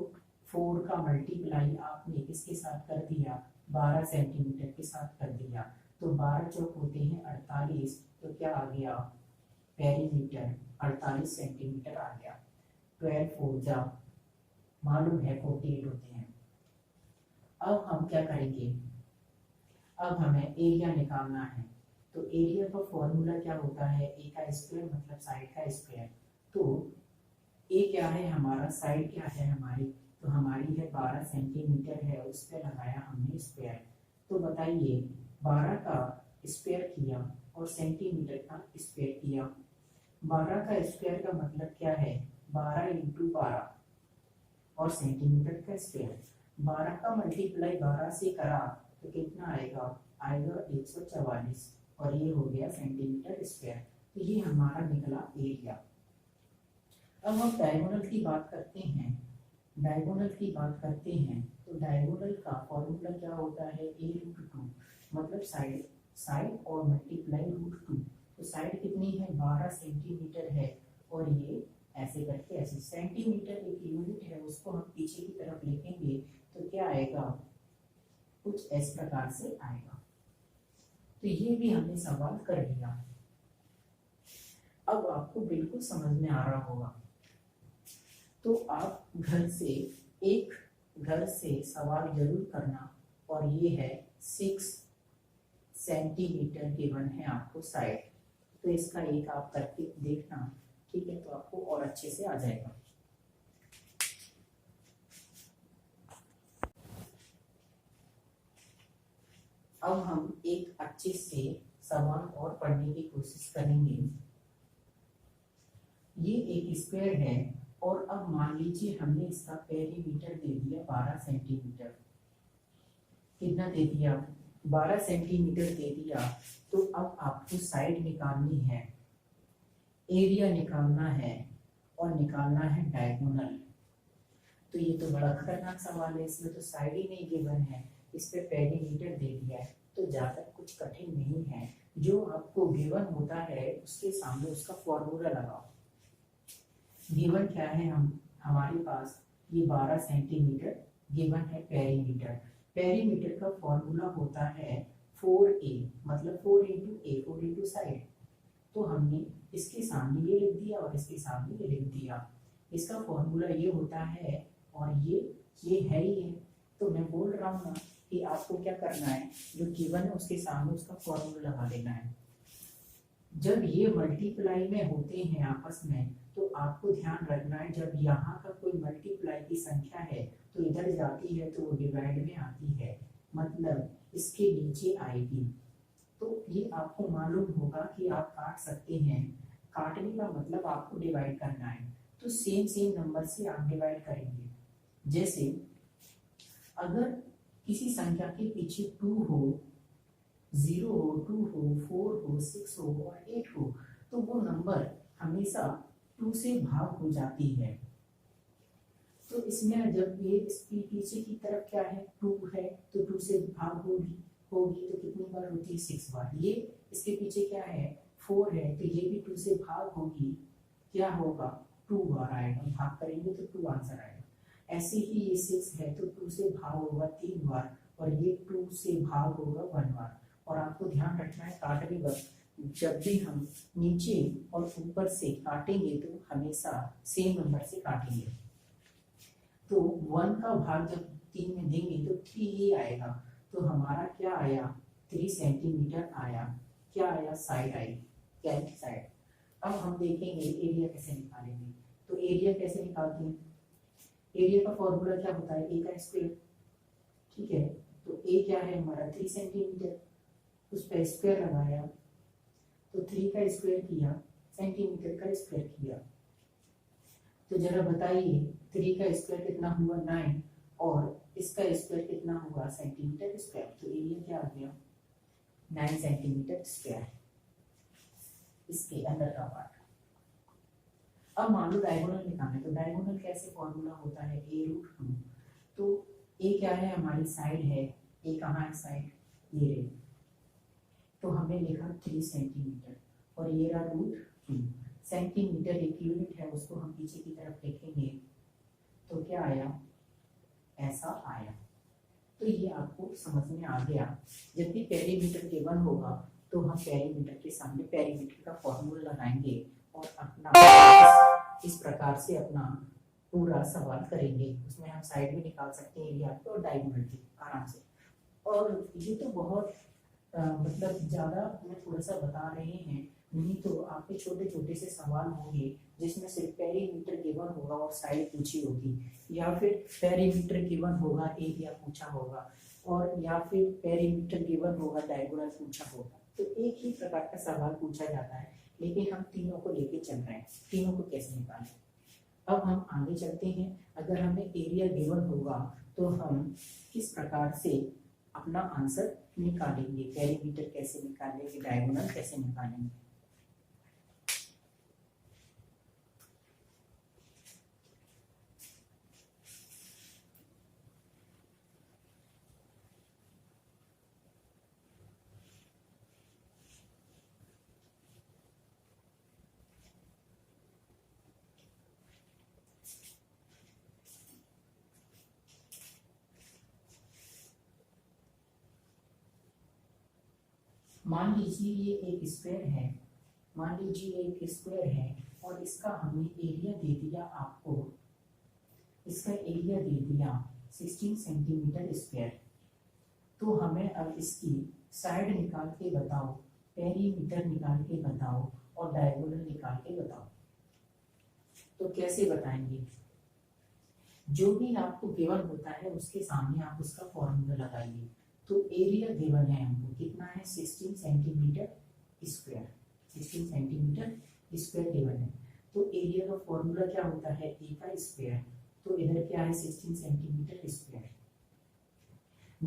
4 का मल्टीप्लाई आपने किसके साथ कर दिया, 12 सेंटीमीटर के साथ कर दिया। तो 12 चौक होते हैं 48, तो क्या आ गया, पेरीमीटर 48 सेंटीमीटर आ गया। 12 4 जा मालूम है 48 होते हैं। अब हम क्या करेंगे, अब हमें एरिया निकालना है। तो एरिया का फॉर्मूला क्या होता है, ए का स्क्वायर मतलब साइड का स्क्वायर। तो ए क्या है हमारा, साइड क्या है हमारी, तो हमारी है 12 सेंटीमीटर है, उस पर लगाया हमने स्क्वायर। तो बताइए 12 का स्क्वायर किया और सेंटीमीटर का स्क्वायर किया। 12 का स्क्वायर का मतलब क्या है, 12 × 12 और सेंटीमीटर का स्क्वायर। 12 का मल्टीप्लाई 12 से करा तो कितना आएगा, आएगा 144, और ये हो गया सेंटीमीटर स्क्वायर। तो ये हमारा निकला एरिया। अब हम डायगोनल की बात करते हैं। डायगोनल की बात करते हैं तो डायगोनल का फॉर्मूला क्या होता है, a√2 मतलब साइड, साइड और मल्टीप्लाई √2। तो साइड कितनी है, 12 सेंटीमीटर है, और ये ऐसे करके ऐसे, सेंटीमीटर एक यूनिट है, उसको हम पीछे की तरफ लिखेंगे तो क्या आएगा, कुछ इस प्रकार से आएगा। तो ये भी हमने सवाल कर लिया। अब आपको बिल्कुल समझ में आ रहा होगा। तो आप घर से सवाल जरूर करना। और ये है 6 सेंटीमीटर गिवन है आपको साइड। तो इसका एक आप करके देखना, ठीक है, तो आपको और अच्छे से आ जाएगा। अब हम एक अच्छे से सवाल और पढ़ने की कोशिश करेंगे। ये एक स्क्वायर है, और अब मान लीजिए हमने इसका पेरीमीटर दे दिया 12 सेंटीमीटर। कितना दे दिया, 12 सेंटीमीटर दे दिया। तो अब आपको साइड निकालनी है, एरिया निकालना है, और निकालना है डायगोनल। तो ये तो बड़ा खतरनाक सवाल है, इसमें तो साइड ही नहीं गिवन है, इस पे पेरीमीटर दे दिया है। तो ज्यादा कुछ कठिन नहीं है, जो आपको गिवन होता है उसके सामने उसका फॉर्मूला लगाओ। गिवन क्या है, हम हमारे पास ये 12 सेंटीमीटर गिवन है पेरीमीटर। पेरीमीटर का फॉर्मूला होता है 4a, मतलब 4 इंटू ए, 4 इंटू साइड। तो हमने इसके सामने ये लिख दिया और इसके सामने ये लिख दिया। इसका फॉर्मूला ये होता है और ये है ही है। तो मैं बोल रहा हूँ ना कि आपको क्या करना है, जो गिवन है उसके सामने उसका फॉर्मूला लगा देना है। जब ये मल्टीप्लाई में होते हैं आपस में, तो आपको ध्यान रखना है जब यहाँ का कोई मल्टीप्लाई की संख्या है तो इधर जाती है तो वो डिवाइड में आती है, मतलब इसके नीचे आएगी। तो ये आपको मालूम होगा कि आप काट सकते हैं। काटने का मतलब आपको डिवाइड करना है, तो सेम नंबर से आप डिवाइड करेंगे। जैसे अगर किसी संख्या के पीछे 2 हो, 0 हो, 2 हो, 4 हो, 6 हो और 8 हो, तो वो नंबर हमेशा 2 से भाग हो जाती है। तो इसमें जब ये इसके पीछे की तरफ क्या है, 2 है, तो 2 से भाग होगी तो कितनी बार होती है, 6 बार। ये इसके पीछे क्या है, 4 है, तो ये भी 2 से भाग होगी, क्या होगा, 2 बार आएगा। भाग करेंगे तो 2 आंसर आएगा। ऐसे ही ये 6 है तो 2 से भाग होगा 3 बार और ये 2 से भाग होगा 1 बार। और आपको ध्यान रखना है काटने वक्त जब भी हम नीचे और ऊपर से काटेंगे तो हमेशा सेम नंबर से काटेंगे। तो 1 का भाग जब 3 में देंगे तो 3 ही आएगा। तो हमारा क्या आया, 3 सेंटीमीटर आया। क्या आया, साइड आई, क्या साइड। अब हम देखेंगे एरिया कैसे निकालेंगे। तो एरिया कैसे निकालते हैं, एरिया का फॉर्मूला क्या होता है, ए का स्क्वायर। ठीक है, तो ए क्या है हमारा 3 सेंटीमीटर, उस पर स्क्वायर लगाया तो 3 का स्क्वायर किया, सेंटीमीटर का स्क्वायर किया। तो जरा बताइए 3 का स्क्वायर कितना हुआ, 9, और इसका स्क्वायर कितना हुआ, सेंटीमीटर स्क्वायर। तो एरिया क्या आ गया, 9 सेंटीमीटर स्क्वायर, इसके अंदर का पार्ट। अब मान लो डायगोनल निकालना है, तो डायगोनल कैसे फॉर्मूला होता है, a√2। तो ए क्या है, हमारी साइड है। ए कहाँ है साइड, ये रे। तो हमने लिखा 3 सेंटीमीटर और ये रहा √2। सेंटीमीटर एक यूनिट है, उसको हम पीछे की तरफ लिखेंगे तो क्या आया, ऐसा आया। तो ये आपको समझ में आ गया। जब भी पेरीमीटर गिवन होगा तो हम पेरीमीटर के सामने पेरीमीटर का फॉर्मूला लगाएंगे और अपना इस प्रकार से अपना पूरा सवाल करेंगे। उसमें हम साइड भी निकाल सकते हैं एरिया और डायगोनल भी आराम से। और ये तो बहुत मतलब ज़्यादा मैं थोड़ा सा बता रहे हैं, नहीं तो आपके छोटे छोटे से सवाल होंगे जिसमें सिर्फ पेरीमीटर गिवन होगा और साइड पूछी होगी, या फिर पेरीमीटर गिवन होगा एरिया पूछा होगा, और या फिर पेरीमीटर गिवन होगा डायगोनल पूछा होगा। तो एक ही प्रकार का सवाल पूछा जाता है, लेकिन हम तीनों को लेके चल रहे हैं, तीनों को कैसे निकालें। अब हम आगे चलते हैं। अगर हमें एरिया गिवन होगा तो हम किस प्रकार से अपना आंसर निकालेंगे, पेरीमीटर कैसे निकालेंगे, डायगोनल कैसे निकालेंगे। मान लीजिए ये एक स्क्वायर है, मान लीजिए एक स्क्वायर है और इसका हमने एरिया दे दिया आपको, इसका एरिया दे दिया 16 सेंटीमीटर स्क्वायर। तो हमें अब इसकी साइड निकाल के बताओ, पेरीमीटर निकाल के बताओ और डायगोनल निकाल के बताओ। तो कैसे बताएंगे, जो भी आपको गिवन होता है उसके सामने आप उसका फॉर्मूला लगाइए। तो एरिया गिवन है हमको कितना है, 16 centimetre square, 16 centimetre square given है। तो एरिया का फॉर्मूला क्या होता है, ए का स्क्वायर। तो इधर क्या है, 16 सेंटीमीटर स्क्वायर।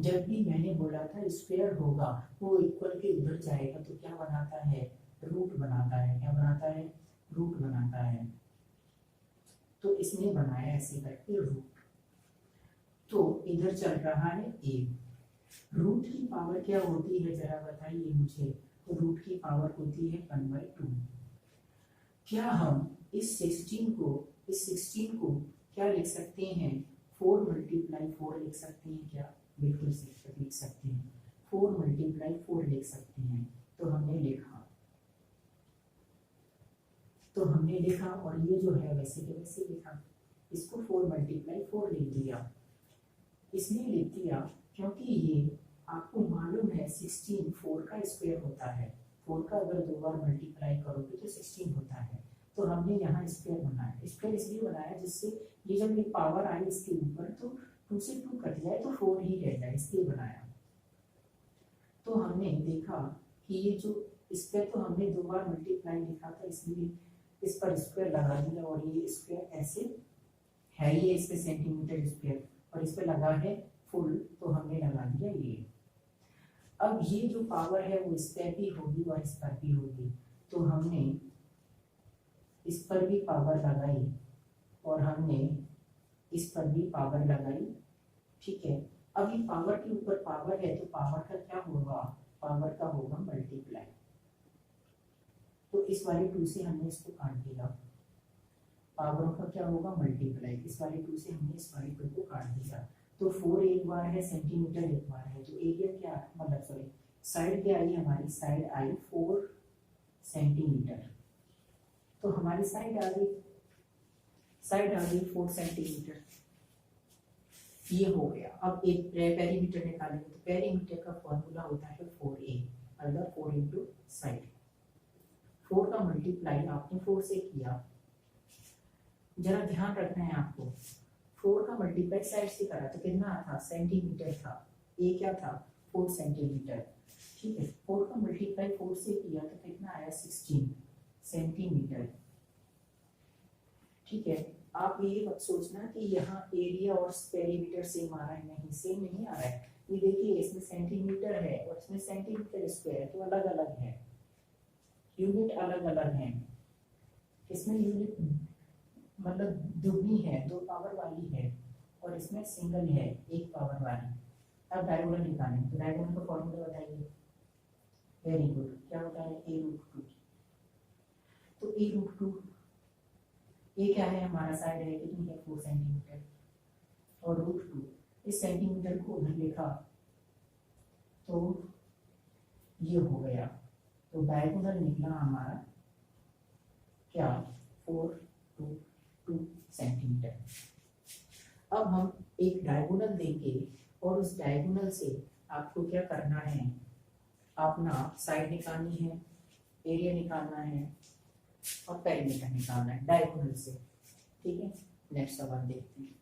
जब भी मैंने बोला था स्क्वायर होगा वो इक्वल के उधर जाएगा तो क्या बनाता है, रूट बनाता है। क्या बनाता है, रूट बनाता है। तो इसने बनाया ऐसे करके रूट। तो इधर चल रहा है ए। रूट की पावर क्या होती है जरा बताइए मुझे। तो रूट की पावर होती है 1/2। क्या हम इस 16 को क्या लिख सकते हैं, 4 × 4 लिख सकते हैं क्या? बिल्कुल लिख सकते हैं, 4 × 4 लिख सकते हैं। तो हमने लिखा और ये जो है वैसे के वैसे लिखा, इसको 4 × 4 लिख दिया। इसलिए लिख दिया क्योंकि ये आपको मालूम है 16 4 का स्क्वायर होता है, 4 का अगर 2 बार मल्टीप्लाई करोगे तो 16 होता है। तो हमने यहाँ स्क्वायर बनाया, स्क्वायर इसलिए बनाया जिससे ये जब ये पावर आई इसके ऊपर तो 2 से 2 कट जाए तो 4 ही रह जाए, इसलिए बनाया। तो हमने देखा कि ये जो स्क्वायर तो हमने 2 बार मल्टीप्लाई लिखा था, इसलिए इस पर स्क्वायर लगा दिया और ये स्क्वायर ऐसे है, ये इस पे सेंटीमीटर स्क्वायर और इस पे लगा है फुल, तो हमने लगा दिया ये। अब ये जो पावर है वो इस पर भी होगी और इस पर भी होगी, तो हमने इस पर भी पावर लगाई और हमने इस पर भी पावर लगाई, ठीक है। अब ये पावर के ऊपर पावर है तो पावर का क्या होगा, पावर का होगा मल्टीप्लाई। तो इस वाले 2 से हमने इसको काट दिया, पावर का क्या होगा मल्टीप्लाई, इस वाले 2 से हमने इस वाले 2 को काट दिया। तो 4 एक बार है, सेंटीमीटर एक बार है, तो एरिया क्या मतलब सॉरी साइड क्या आई, हमारी साइड आई 4 सेंटीमीटर। तो हमारी साइड आ गई 4 सेंटीमीटर, ये हो गया। अब एक पेरीमीटर निकालेंगे, तो पेरीमीटर का फॉर्मूला होता है 4a, मतलब 4 इंटू साइड। 4 का मल्टीप्लाई आपने 4 से किया, जरा ध्यान रखना है आपको, 4 का मल्टीप्लाई साइड से करा तो कितना था, सेंटीमीटर था, ए क्या था 4 सेंटीमीटर, ठीक है। 4 का मल्टीप्लाई 4 से किया तो कितना आया 16 सेंटीमीटर, ठीक है। आप ये मत सोचना कि यहाँ एरिया और पेरीमीटर सेम आ रहा है, नहीं सेम नहीं आ रहा है। ये देखिए इसमें सेंटीमीटर है और इसमें सेंटीमीटर स्क्वायर है, तो अलग अलग है, यूनिट अलग अलग है। इसमें यूनिट मतलब दुगनी है, 2 पावर वाली है, और इसमें सिंगल है 1 पावर वाली। अब डायगोनल निकालें, तो डायगोनल का फॉर्मूला बताइए। वेरी गुड, क्या होता है a√2। तो a√2 ये क्या है, हमारा साइड है कितनी है 4 सेंटीमीटर, और √2 इस सेंटीमीटर को उधर लिखा तो ये हो गया। तो डायगोनल निकला हमारा क्या 4 2 सेंटीमीटर। अब हम एक डायगोनल देंगे और उस डायगोनल से आपको क्या करना है, अपना साइड निकालनी है, एरिया निकालना है और पेरीमीटर निकालना है डायगोनल से, ठीक है। नेक्स्ट सवाल देखते हैं।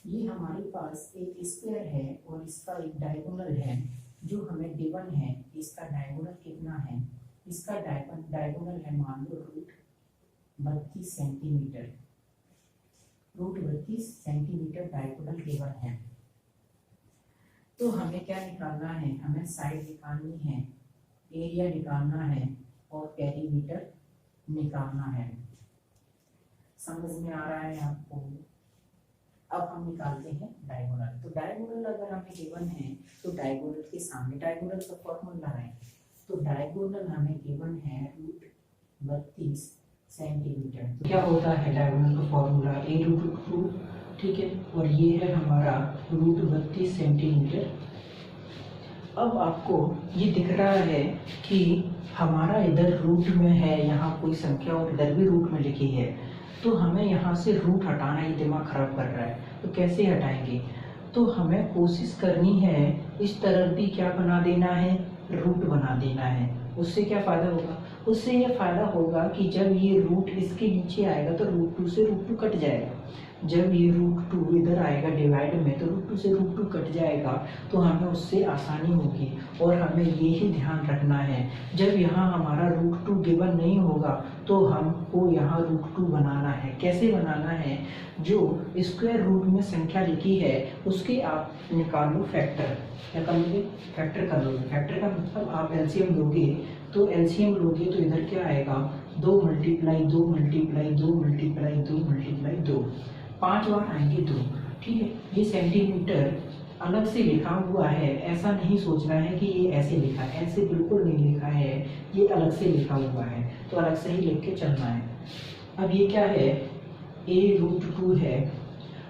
ये हमारे पास एक स्क्वायर है और इसका एक डायगोनल है जो हमें गिवन है। इसका डायगोनल कितना है, इसका डायगोनल है मान लो √32 सेंटीमीटर, √32 सेंटीमीटर डायगोनल गिवन है। तो हमें क्या निकालना है, हमें साइड निकालनी है, एरिया निकालना है और पेरीमीटर निकालना है। समझ में आ रहा है आपको? अब हम निकालते हैं डायगोनल। तो डायगोनल अगर हमें गिवन है तो डायगोनल के सामने डायगोनल का फॉर्मूला है। तो डायगोनल हमें गिवन है √32 सेंटीमीटर। तो क्या होता है डायगोनल का फॉर्मूला a√2, ठीक है, और ये है हमारा √32 सेंटीमीटर। अब आपको ये दिख रहा है कि हमारा इधर रूट में है, यहाँ कोई संख्या और इधर भी रूट में लिखी है, तो हमें यहाँ से रूट हटाना, ये दिमाग खराब कर रहा है। तो कैसे हटाएंगे, तो हमें कोशिश करनी है इस तरफ भी क्या बना देना है, रूट बना देना है। उससे क्या फ़ायदा होगा, उससे ये फ़ायदा होगा कि जब ये रूट इसके नीचे आएगा तो √2 से √2 कट जाएगा, जब ये √2 इधर आएगा डिवाइड में तो √2 से √2 कट जाएगा, तो हमें उससे आसानी होगी। और हमें ये ही ध्यान रखना है, जब यहाँ हमारा √2 गिवन नहीं होगा तो हमको यहाँ √2 बनाना है। कैसे बनाना है? जो स्क्वायर रूट में संख्या लिखी है उसके आप निकाल लो फैक्टर। क्या कर लोगे? फैक्टर कर लोगे। फैक्टर का मतलब आप एलसीएम लोगे, तो एलसीएम लोगे तो इधर क्या आएगा? 2 मल्टीप्लाई 2 मल्टीप्लाई 2 मल्टीप्लाई 2 मल्टीप्लाई 2, 5 बार आएंगे 2। ठीक है, ये सेंटीमीटर अलग से लिखा हुआ है, ऐसा नहीं सोचना है कि ये ऐसे लिखा है, ऐसे बिल्कुल नहीं लिखा है, ये अलग से लिखा हुआ है, तो अलग से ही लिख के चलना है। अब ये क्या है? a√2 है।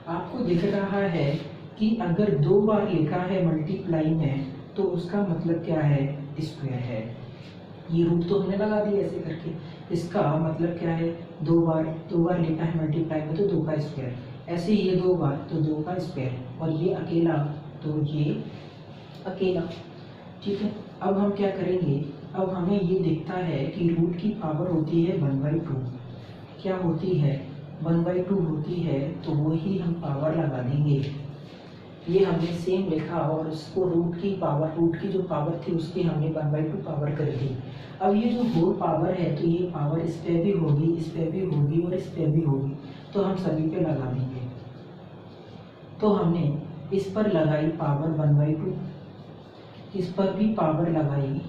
आपको दिख रहा है कि अगर 2 बार लिखा है मल्टीप्लाई में तो उसका मतलब क्या है? स्क्वायर है। ये रूट तो हमने लगा दिया ऐसे करके, इसका मतलब क्या है? 2 बार लिखा है मल्टीप्लाई में तो 2 का स्क्वायर, ऐसे ये 2 बार तो 2 का स्क्वायर, और ये अकेला तो ये अकेला। ठीक है, अब हम क्या करेंगे? अब हमें ये दिखता है कि रूट की पावर होती है 1/2। क्या होती है? 1/2 होती है, तो वही हम पावर लगा देंगे। ये हमने सेम लिखा और उसको रूट की जो पावर थी उसकी हमने 1/2 पावर कर दी। अब ये जो होल पावर है तो ये पावर इस पे भी होगी, इस पे भी होगी और इस पे भी होगी, तो हम सभी पे लगा देंगे। तो हमने इस पर लगाई पावर 1/2, इस पर भी पावर लगाई,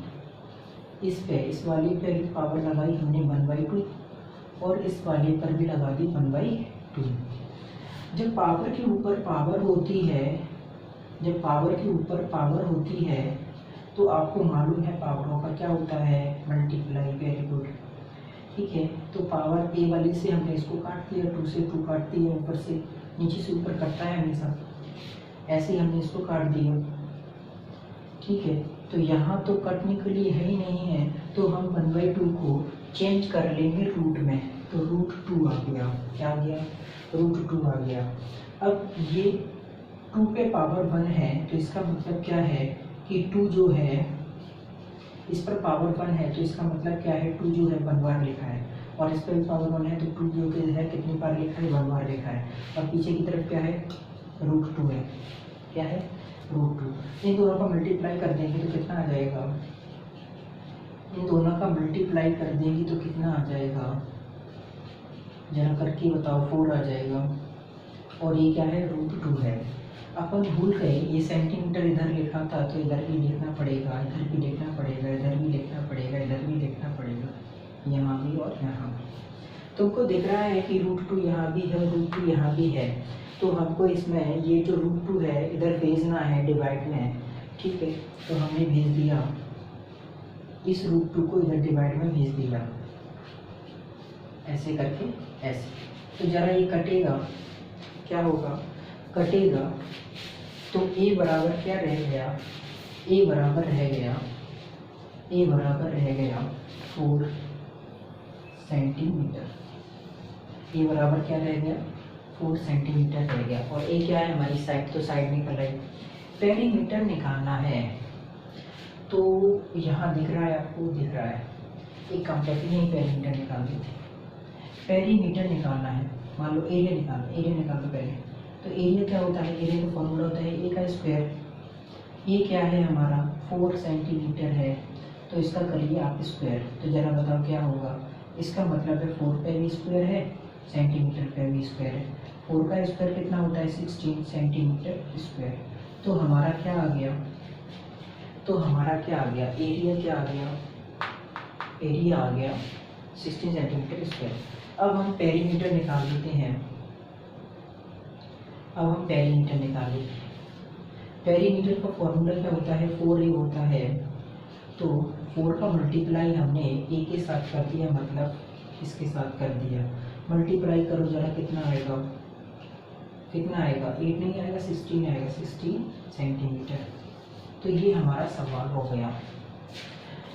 इस वाले पे भी पावर लगाई हमने 1/2 और इस वाले पर भी लगा दी 1/2। जब पावर के ऊपर पावर होती है तो आपको मालूम है पावरों का क्या होता है? मल्टीप्लाई। Very good. ठीक है, तो पावर ए वाले से हमने इसको काट दिया, 2 से 2 काट दिया, ऊपर से नीचे से ऊपर कटता है हमेशा, ऐसे ही हमने इसको काट दिया। ठीक है, तो यहाँ तो कटने के लिए है ही नहीं है, तो हम 1/2 को चेंज कर लेंगे रूट में, तो √2 आ गया। क्या आ गया? √2 आ गया। अब ये 2 पे पावर 1 है, तो इसका मतलब क्या है कि 2 जो है इस पर पावर 1 है, तो इसका मतलब क्या है? 2 जो है 1 बार लिखा है, और इस पर भी पावर 1 है तो 2 जो है कितनी बार लिखा है? 1 बार लिखा है। और पीछे की तरफ क्या है? √2 है। क्या है? √2। इन दोनों का मल्टीप्लाई कर देंगे तो कितना आ जाएगा? इन दोनों का मल्टीप्लाई कर देंगे तो कितना आ जाएगा? जरा करके बताओ। 4 आ जाएगा। और ये क्या है? √2 है। अपन भूल गए, ये सेंटीमीटर इधर लिखा था तो इधर भी लिखना पड़ेगा, इधर भी लिखना पड़ेगा, इधर भी लिखना पड़ेगा, इधर भी लिखना पड़ेगा, यहाँ भी और यहाँ भी। तुमको दिख रहा है कि √2 यहाँ भी है, √2 यहाँ भी है, तो हमको इसमें ये जो √2 है इधर भेजना है डिवाइड में। ठीक है, तो हमने भेज दिया, इस √2 को इधर डिवाइड में भेज दिया, ऐसे करके ऐसे। तो ज़रा ये कटेगा, क्या होगा? कटेगा तो a बराबर क्या रह गया? a बराबर रह गया 4 सेंटीमीटर। a बराबर क्या रह गया? 4 सेंटीमीटर रह गया। और a क्या है? हमारी साइड, तो साइड निकल रही। पेरीमीटर निकालना है, तो यहाँ दिख रहा है आपको? दिख रहा है। एक काम करते हैं, पेरीमीटर निकाल देते। पेरीमीटर निकालना है, मान लो एरिया निकाल लो पहले। तो एरिया क्या होता है? एरिया का फॉर्मूला होता है ए का स्क्वायर। ये क्या है हमारा? 4 सेंटीमीटर है, तो इसका करिए आप स्क्वायर। तो ज़रा बताओ क्या होगा? इसका मतलब है 4 पे भी स्क्वायर है, सेंटीमीटर पे भी स्क्वायर है। 4 का स्क्वायर कितना होता है? 16 सेंटीमीटर स्क्वायर। तो हमारा क्या आ गया? एरिया क्या आ गया? एरिया आ गया 16 सेंटीमीटर स्क्वायर। अब हम पेरीमीटर निकाल लेते हैं। पेरीमीटर का फॉर्मूला क्या होता है? 4a होता है, तो 4 का मल्टीप्लाई हमने a के साथ कर दिया, मतलब इसके साथ कर दिया। मल्टीप्लाई करो जरा, कितना आएगा? 8 नहीं आएगा, 16 आएगा, 16 सेंटीमीटर। तो ये हमारा सवाल हो गया।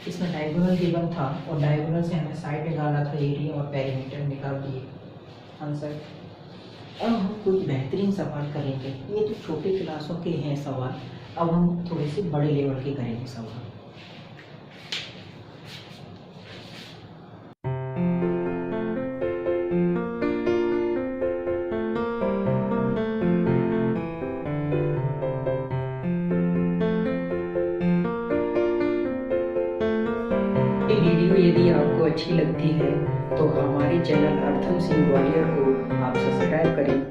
इसमें डायगोनल गिवन था और डायगोनल से हमें साइड निकाला था, एरिया और पेरीमीटर निकाल दिए आंसर। अब हम कोई बेहतरीन सवाल करेंगे। ये तो छोटे क्लासों के हैं सवाल, अब हम थोड़े से बड़े लेवल के करेंगे सवाल। यदि आपको अच्छी लगती है तो हमारे चैनल अर्थम सिंह ग्वालियर को आप सब्सक्राइब करें